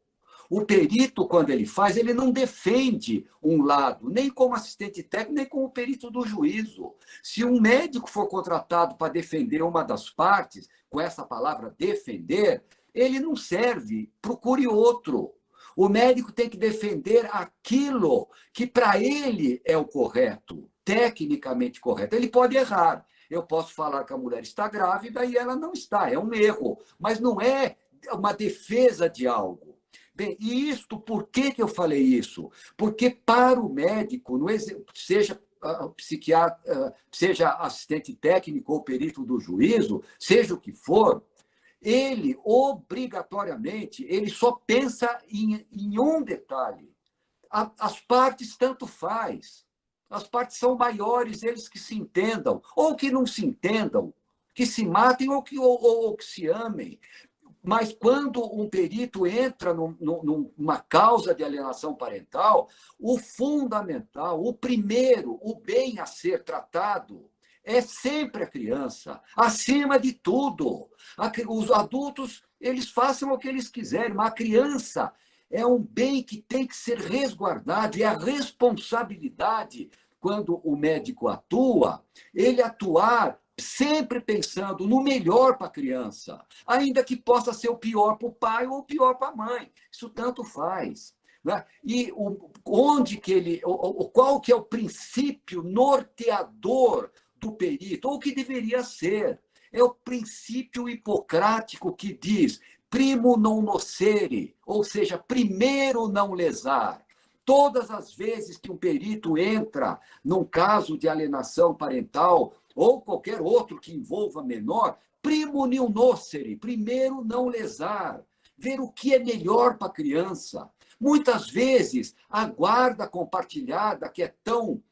O perito, quando ele faz, ele não defende um lado, nem como assistente técnico, nem como perito do juízo. Se um médico for contratado para defender uma das partes, com essa palavra defender, ele não serve, procure outro. O médico tem que defender aquilo que para ele é o correto, tecnicamente correto. Ele pode errar. Eu posso falar que a mulher está grávida e ela não está, é um erro, mas não é uma defesa de algo. Bem, e isto, por que eu falei isso? Porque para o médico, seja psiquiatra, seja assistente técnico ou perito do juízo, seja o que for, ele, obrigatoriamente, ele só pensa em um detalhe. As partes tanto faz. As partes são maiores, eles que se entendam, ou que não se entendam, que se matem ou que se amem. Mas quando um perito entra numa causa de alienação parental, o fundamental, o primeiro, o bem a ser tratado, é sempre a criança, acima de tudo. Os adultos, eles façam o que eles quiserem, mas a criança é um bem que tem que ser resguardado, é a responsabilidade, quando o médico atua, ele atuar sempre pensando no melhor para a criança, ainda que possa ser o pior para o pai ou o pior para a mãe. Isso tanto faz. Né? E qual que é o princípio norteador do perito, ou o que deveria ser? É o princípio hipocrático que diz primo non nocere, ou seja, primeiro não lesar. Todas as vezes que um perito entra num caso de alienação parental ou qualquer outro que envolva menor, primo non nocere, primeiro não lesar, ver o que é melhor para a criança. Muitas vezes, a guarda compartilhada, que é tão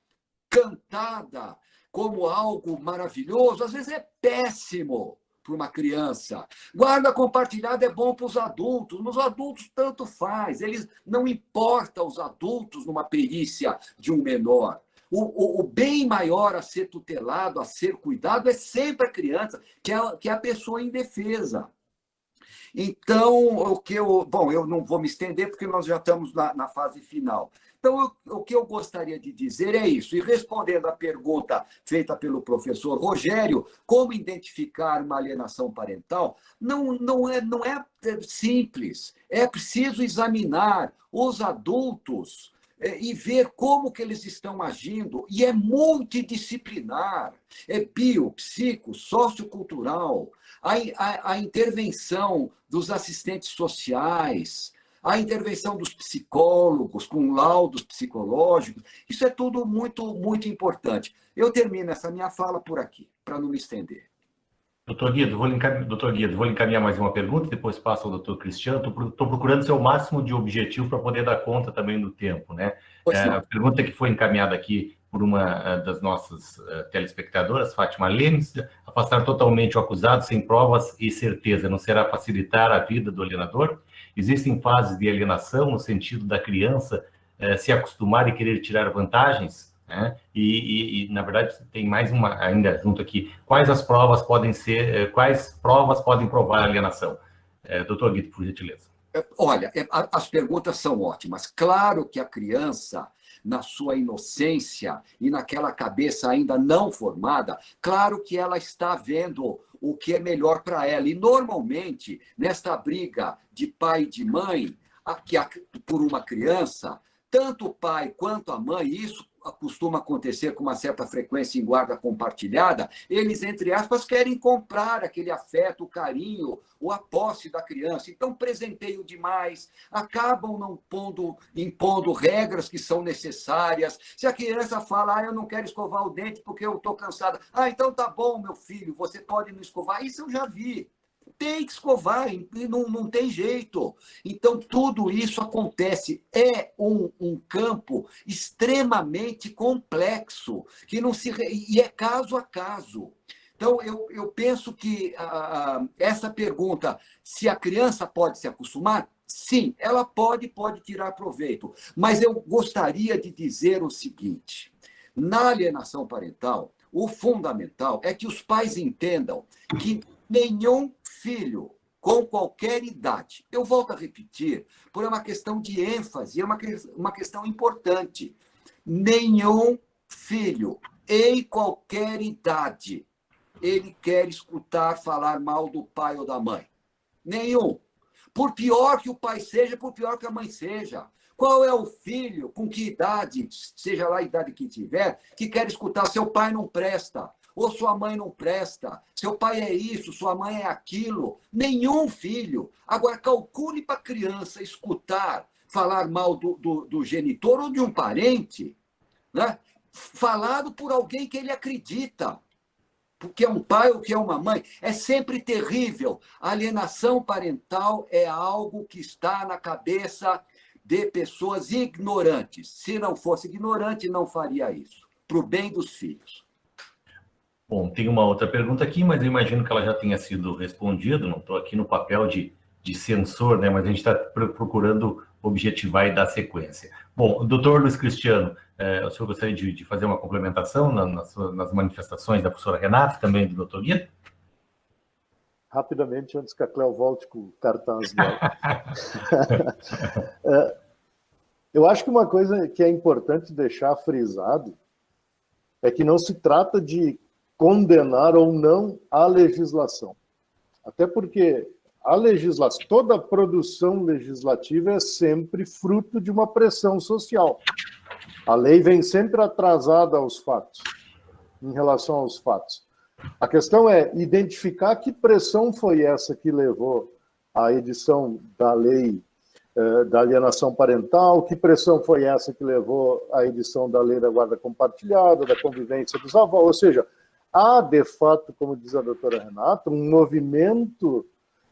cantada como algo maravilhoso, às vezes é péssimo para uma criança. Guarda compartilhada é bom para os adultos. Nos adultos, tanto faz. Eles não importa os adultos numa perícia de um menor. O bem maior a ser tutelado, a ser cuidado, é sempre a criança, que é a pessoa indefesa. Então, eu não vou me estender, porque nós já estamos na fase final. Então, o que eu gostaria de dizer é isso. E respondendo à pergunta feita pelo professor Rogério, como identificar uma alienação parental, não é simples. É preciso examinar os adultos e ver como que eles estão agindo. E é multidisciplinar. É bio, psico, sociocultural. a intervenção dos assistentes sociais, a intervenção dos psicólogos, com laudos psicológicos, isso é tudo muito, muito importante. Eu termino essa minha fala por aqui, para não me estender. Doutor Guido, vou encaminhar mais uma pergunta, depois passo ao doutor Cristiano. Estou procurando ser o máximo de objetivo para poder dar conta também do tempo, né? A pergunta que foi encaminhada aqui por uma das nossas telespectadoras, Fátima Lemes: afastar totalmente o acusado sem provas e certeza não será facilitar a vida do alienador? Existem fases de alienação no sentido da criança se acostumar e querer tirar vantagens? Né? E, na verdade, tem mais uma ainda junto aqui. Quais provas podem provar a alienação? Doutor Guido, por gentileza. Olha, as perguntas são ótimas. Claro que a criança, na sua inocência e naquela cabeça ainda não formada, claro que ela está vendo o que é melhor para ela. E, normalmente, nesta briga de pai e de mãe, por uma criança, tanto o pai quanto a mãe, isso costuma acontecer com uma certa frequência em guarda compartilhada, eles, entre aspas, querem comprar aquele afeto, o carinho, ou a posse da criança. Então, presenteiam demais, acabam não impondo regras que são necessárias. Se a criança fala, eu não quero escovar o dente porque eu estou cansada. Então tá bom, meu filho, você pode não escovar. Isso eu já vi. Tem que escovar, e não tem jeito. Então, tudo isso acontece. É um campo extremamente complexo, que não e é caso a caso. Então, eu penso que essa pergunta, se a criança pode se acostumar, sim, ela pode tirar proveito. Mas eu gostaria de dizer o seguinte: na alienação parental, o fundamental é que os pais entendam que nenhum filho com qualquer idade, eu volto a repetir, por uma questão de ênfase, é uma questão importante, nenhum filho em qualquer idade, ele quer escutar falar mal do pai ou da mãe. Nenhum. Por pior que o pai seja, por pior que a mãe seja. Qual é o filho, com que idade, seja lá a idade que tiver, que quer escutar seu pai não presta? Ou sua mãe não presta, seu pai é isso, sua mãe é aquilo. Nenhum filho. Agora, calcule para a criança escutar falar mal do genitor ou de um parente, né? Falado por alguém que ele acredita, porque é um pai ou que é uma mãe. É sempre terrível. A alienação parental é algo que está na cabeça de pessoas ignorantes. Se não fosse ignorante, não faria isso, para o bem dos filhos. Bom, tem uma outra pergunta aqui, mas eu imagino que ela já tenha sido respondida. Não estou aqui no papel de censor, né? Mas a gente está procurando objetivar e dar sequência. Bom, doutor Luiz Cristiano, o senhor gostaria de fazer uma complementação nas manifestações da professora Renata, também do doutor Guido? Rapidamente, antes que a Cléo volte com o cartaz dela. Eu acho que uma coisa que é importante deixar frisado é que não se trata de condenar ou não a legislação. Até porque a legislação, toda produção legislativa é sempre fruto de uma pressão social. A lei vem sempre atrasada aos fatos, em relação aos fatos. A questão é identificar que pressão foi essa que levou à edição da lei da alienação parental, que pressão foi essa que levou à edição da lei da guarda compartilhada, da convivência dos avós, ou seja, há, de fato, como diz a doutora Renata, um movimento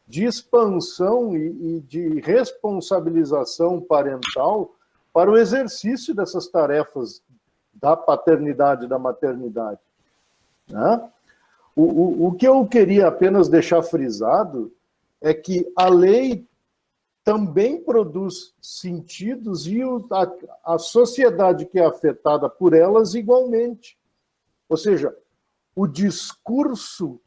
de expansão e de responsabilização parental para o exercício dessas tarefas da paternidade e da maternidade. Né? O que eu queria apenas deixar frisado é que a lei também produz sentidos e a sociedade que é afetada por elas igualmente. Ou seja, o discurso,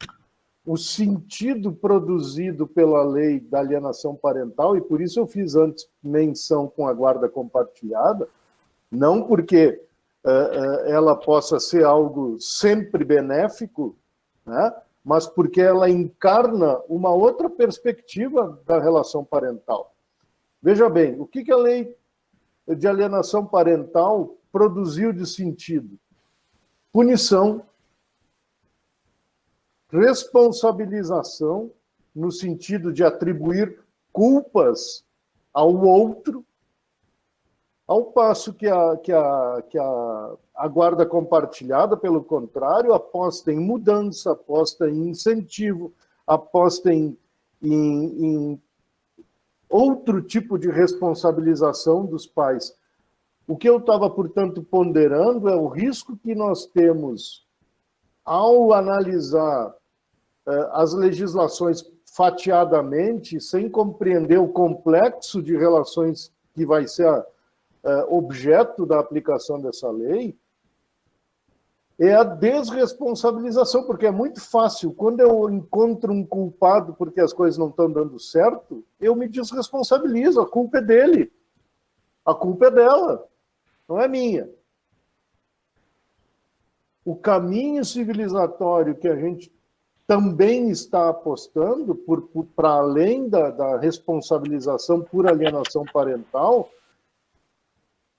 o sentido produzido pela lei da alienação parental, e por isso eu fiz antes menção com a guarda compartilhada, não porque ela possa ser algo sempre benéfico, né? Mas porque ela encarna uma outra perspectiva da relação parental. Veja bem, o que a lei de alienação parental produziu de sentido? Punição. responsabilização, no sentido de atribuir culpas ao outro, ao passo que a guarda compartilhada, pelo contrário, aposta em mudança, aposta em incentivo, aposta em outro tipo de responsabilização dos pais. O que eu estava, portanto, ponderando é o risco que nós temos ao analisar as legislações fatiadamente, sem compreender o complexo de relações que vai ser objeto da aplicação dessa lei, é a desresponsabilização, porque é muito fácil. Quando eu encontro um culpado porque as coisas não estão dando certo, eu me desresponsabilizo, a culpa é dele, a culpa é dela, não é minha. O caminho civilizatório que a gente também está apostando, para além da responsabilização por alienação parental,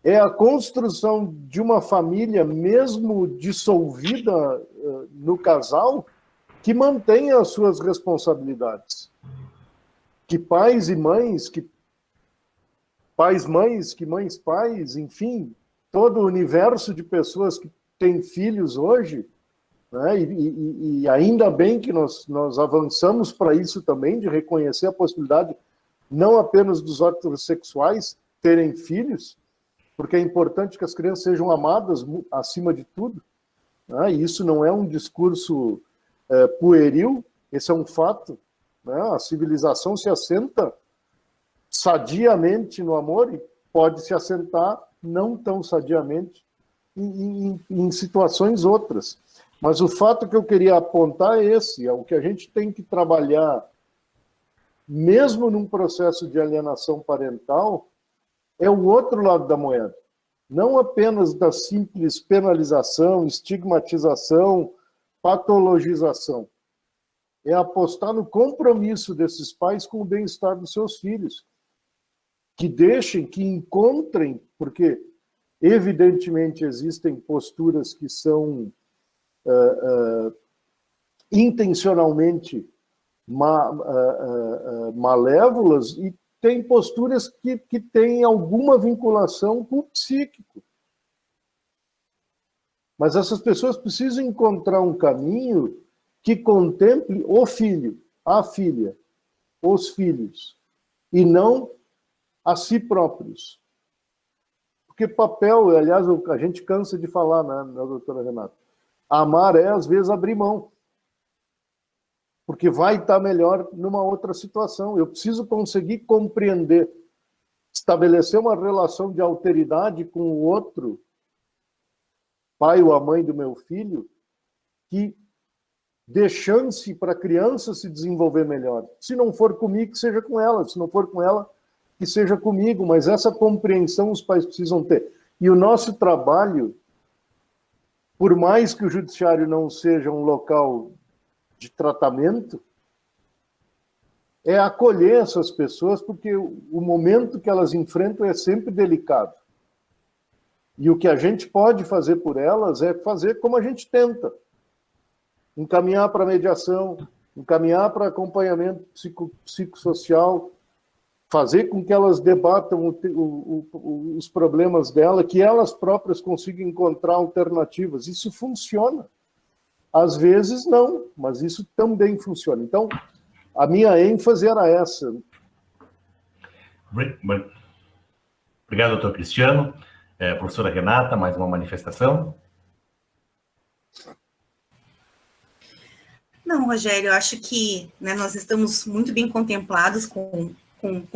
é a construção de uma família, mesmo dissolvida no casal, que mantenha as suas responsabilidades. Que pais e mães, que pais-mães, que mães-pais, enfim, todo o universo de pessoas que têm filhos hoje, né? E ainda bem que nós avançamos para isso também, de reconhecer a possibilidade não apenas dos heterossexuais terem filhos, porque é importante que as crianças sejam amadas acima de tudo, né? E isso não é um discurso pueril, esse é um fato, né? A civilização se assenta sadiamente no amor e pode se assentar não tão sadiamente em situações outras. Mas o fato que eu queria apontar é esse, é o que a gente tem que trabalhar, mesmo num processo de alienação parental, é o outro lado da moeda. Não apenas da simples penalização, estigmatização, patologização. É apostar no compromisso desses pais com o bem-estar dos seus filhos. Que deixem, que encontrem, porque evidentemente existem posturas que são intencionalmente malévolas e tem posturas que têm alguma vinculação com o psíquico. Mas essas pessoas precisam encontrar um caminho que contemple o filho, a filha, os filhos, e não a si próprios. Porque papel, aliás, a gente cansa de falar, né, doutora Renata? Amar é, às vezes, abrir mão. Porque vai estar melhor numa outra situação. Eu preciso conseguir compreender, estabelecer uma relação de alteridade com o outro, pai ou a mãe do meu filho, que dê chance para a criança se desenvolver melhor. Se não for comigo, que seja com ela. Se não for com ela, que seja comigo. Mas essa compreensão os pais precisam ter. E o nosso trabalho, por mais que o judiciário não seja um local de tratamento, é acolher essas pessoas, porque o momento que elas enfrentam é sempre delicado. E o que a gente pode fazer por elas é fazer como a gente tenta. Encaminhar para mediação, encaminhar para acompanhamento psicossocial, fazer com que elas debatam os problemas dela, que elas próprias consigam encontrar alternativas. Isso funciona. Às vezes não, mas isso também funciona. Então, a minha ênfase era essa. Obrigado, doutor Cristiano. Professora Renata, mais uma manifestação? Não, Rogério, eu acho que, né, nós estamos muito bem contemplados com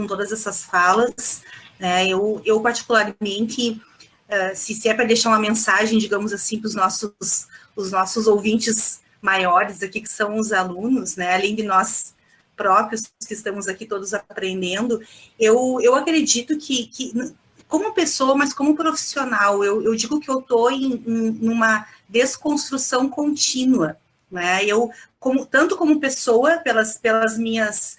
todas essas falas. Eu particularmente, se é para deixar uma mensagem, digamos assim, para os nossos ouvintes maiores aqui, que são os alunos, né, além de nós próprios que estamos aqui todos aprendendo, eu acredito que como pessoa, mas como profissional, eu digo que eu estou numa desconstrução contínua, né? Tanto como pessoa, pelas minhas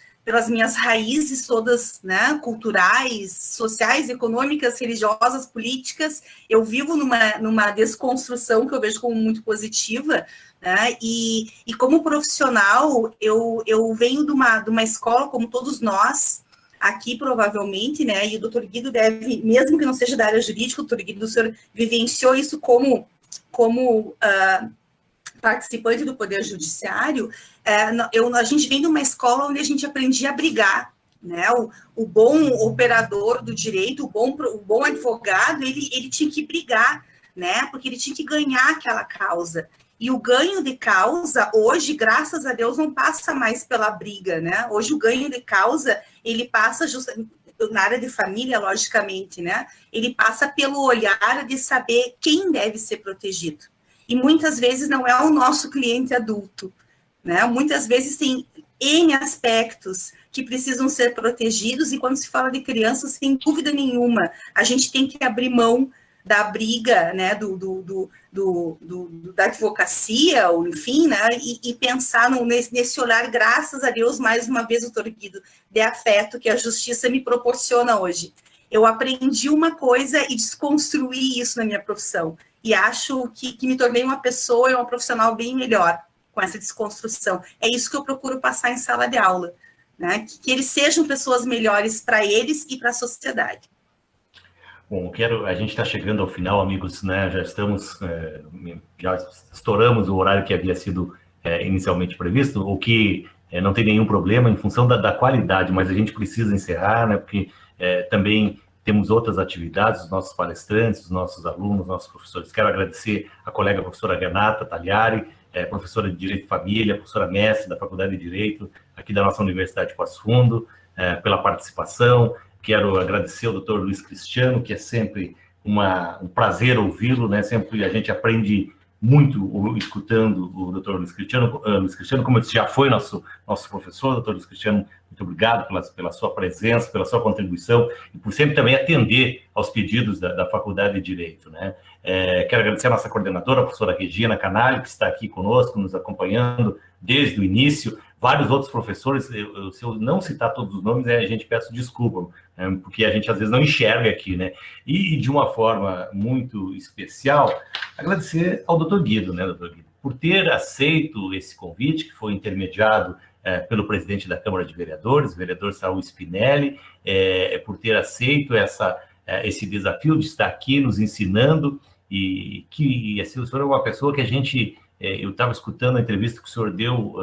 raízes todas, né, culturais, sociais, econômicas, religiosas, políticas, eu vivo numa desconstrução que eu vejo como muito positiva, né? E como profissional, eu venho de uma escola, como todos nós, aqui provavelmente, né? E o doutor Guido deve, mesmo que não seja da área jurídica, o doutor Guido, o senhor vivenciou isso como participante do Poder Judiciário. A gente vem de uma escola onde a gente aprendia a brigar, né? O bom operador do direito, o bom advogado, ele tinha que brigar, né? Porque ele tinha que ganhar aquela causa. E o ganho de causa, hoje, graças a Deus, não passa mais pela briga, né? Hoje o ganho de causa, ele passa justamente na área de família, logicamente, né? Ele passa pelo olhar de saber quem deve ser protegido. E muitas vezes não é o nosso cliente adulto, né? Muitas vezes tem N aspectos que precisam ser protegidos, e quando se fala de crianças, sem dúvida nenhuma, a gente tem que abrir mão da briga, né, da advocacia, ou enfim, né, e pensar nesse olhar, graças a Deus, mais uma vez, doutor Guido, de afeto que a justiça me proporciona hoje. Eu aprendi uma coisa e desconstruí isso na minha profissão, e acho que me tornei uma pessoa e uma profissional bem melhor com essa desconstrução. É isso que eu procuro passar em sala de aula, né, que eles sejam pessoas melhores para eles e para a sociedade. Bom, a gente está chegando ao final, amigos, né? Já estouramos o horário que havia sido inicialmente previsto, o que não tem nenhum problema em função da qualidade, mas a gente precisa encerrar, né? Porque também temos outras atividades, os nossos palestrantes, os nossos alunos, os nossos professores. Quero agradecer a colega professora Renata Tagliari, professora de Direito de Família, professora mestre da Faculdade de Direito aqui da nossa Universidade de Passo Fundo, pela participação. Quero agradecer ao doutor Luiz Cristiano, que é sempre um prazer ouvi-lo, né? Sempre a gente aprende muito escutando o doutor Luiz Cristiano. Como eu disse, já foi nosso professor, doutor Luiz Cristiano, muito obrigado pela sua presença, pela sua contribuição e por sempre também atender aos pedidos da Faculdade de Direito, né? Quero agradecer a nossa coordenadora, a professora Regina Canalho, que está aqui conosco, nos acompanhando desde o início. Vários outros professores, se eu não citar todos os nomes, a gente peço desculpa, porque a gente às vezes não enxerga aqui, né? E de uma forma muito especial, agradecer ao doutor Guido, né, doutor Guido, por ter aceito esse convite, que foi intermediado pelo presidente da Câmara de Vereadores, o vereador Saul Spinelli, por ter aceito esse desafio de estar aqui nos ensinando, e que assim, o senhor é uma pessoa que a gente... eu estava escutando a entrevista que o senhor deu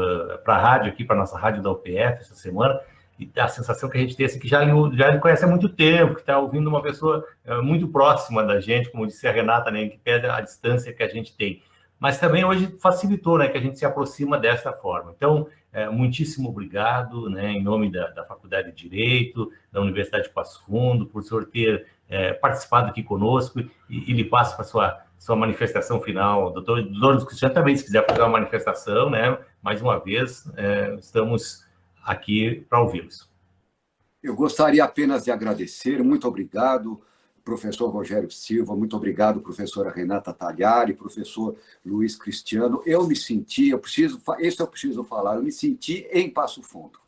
para a rádio aqui, para a nossa rádio da UPF essa semana, e a sensação que a gente tem assim, que já lhe conhece há muito tempo, que está ouvindo uma pessoa muito próxima da gente, como disse a Renata, né, que pede a distância que a gente tem. Mas também hoje facilitou, né, que a gente se aproxima dessa forma. Então, muitíssimo obrigado, né, em nome da Faculdade de Direito, da Universidade de Passo Fundo, por o senhor ter participado aqui conosco, e lhe passo para sua manifestação final. Doutor Luiz Cristiano também, se quiser fazer uma manifestação, né, mais uma vez, estamos aqui para ouvi-los. Eu gostaria apenas de agradecer, muito obrigado, professor Rogério Silva, muito obrigado, professora Renata Tagliari, professor Luiz Cristiano. Eu me senti, eu preciso falar, eu me senti em Passo Fundo,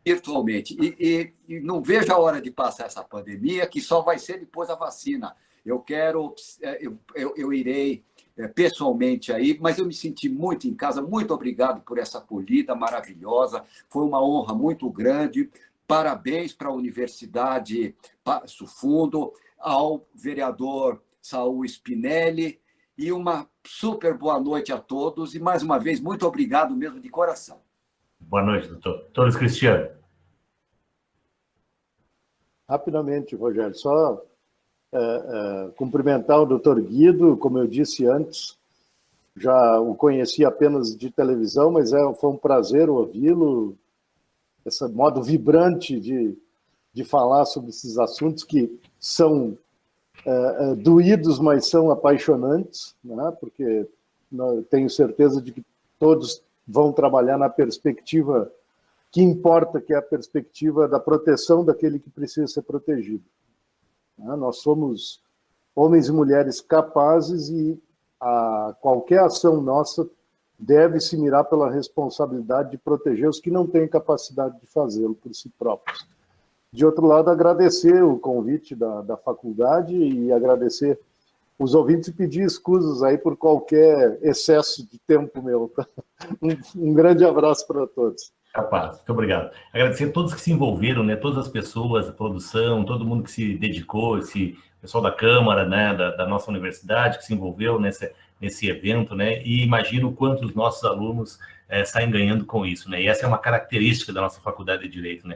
virtualmente, e não vejo a hora de passar essa pandemia, que só vai ser depois da vacina. Eu irei pessoalmente aí, mas eu me senti muito em casa. Muito obrigado por essa acolhida maravilhosa. Foi uma honra muito grande. Parabéns para a Universidade Passo Fundo, ao vereador Saul Spinelli, e uma super boa noite a todos. E, mais uma vez, muito obrigado mesmo de coração. Boa noite, doutor. Doutor Luiz Cristiano. Rapidamente, Rogério, só... cumprimentar o doutor Guido, como eu disse antes, já o conheci apenas de televisão, mas foi um prazer ouvi-lo, esse modo vibrante de falar sobre esses assuntos que são doídos, mas são apaixonantes, né? Porque tenho certeza de que todos vão trabalhar na perspectiva que importa, que é a perspectiva da proteção daquele que precisa ser protegido. Nós somos homens e mulheres capazes, e qualquer ação nossa deve se mirar pela responsabilidade de proteger os que não têm capacidade de fazê-lo por si próprios. De outro lado, agradecer o convite da faculdade e agradecer os ouvintes pedir escusas aí por qualquer excesso de tempo meu. Tá? Um grande abraço para todos. Capaz, muito obrigado. Agradecer a todos que se envolveram, né? Todas as pessoas, a produção, todo mundo que se dedicou, esse pessoal da Câmara, né? Da nossa universidade que se envolveu nesse evento, né? E imagino quanto os nossos alunos saem ganhando com isso, né? E essa é uma característica da nossa Faculdade de Direito, né?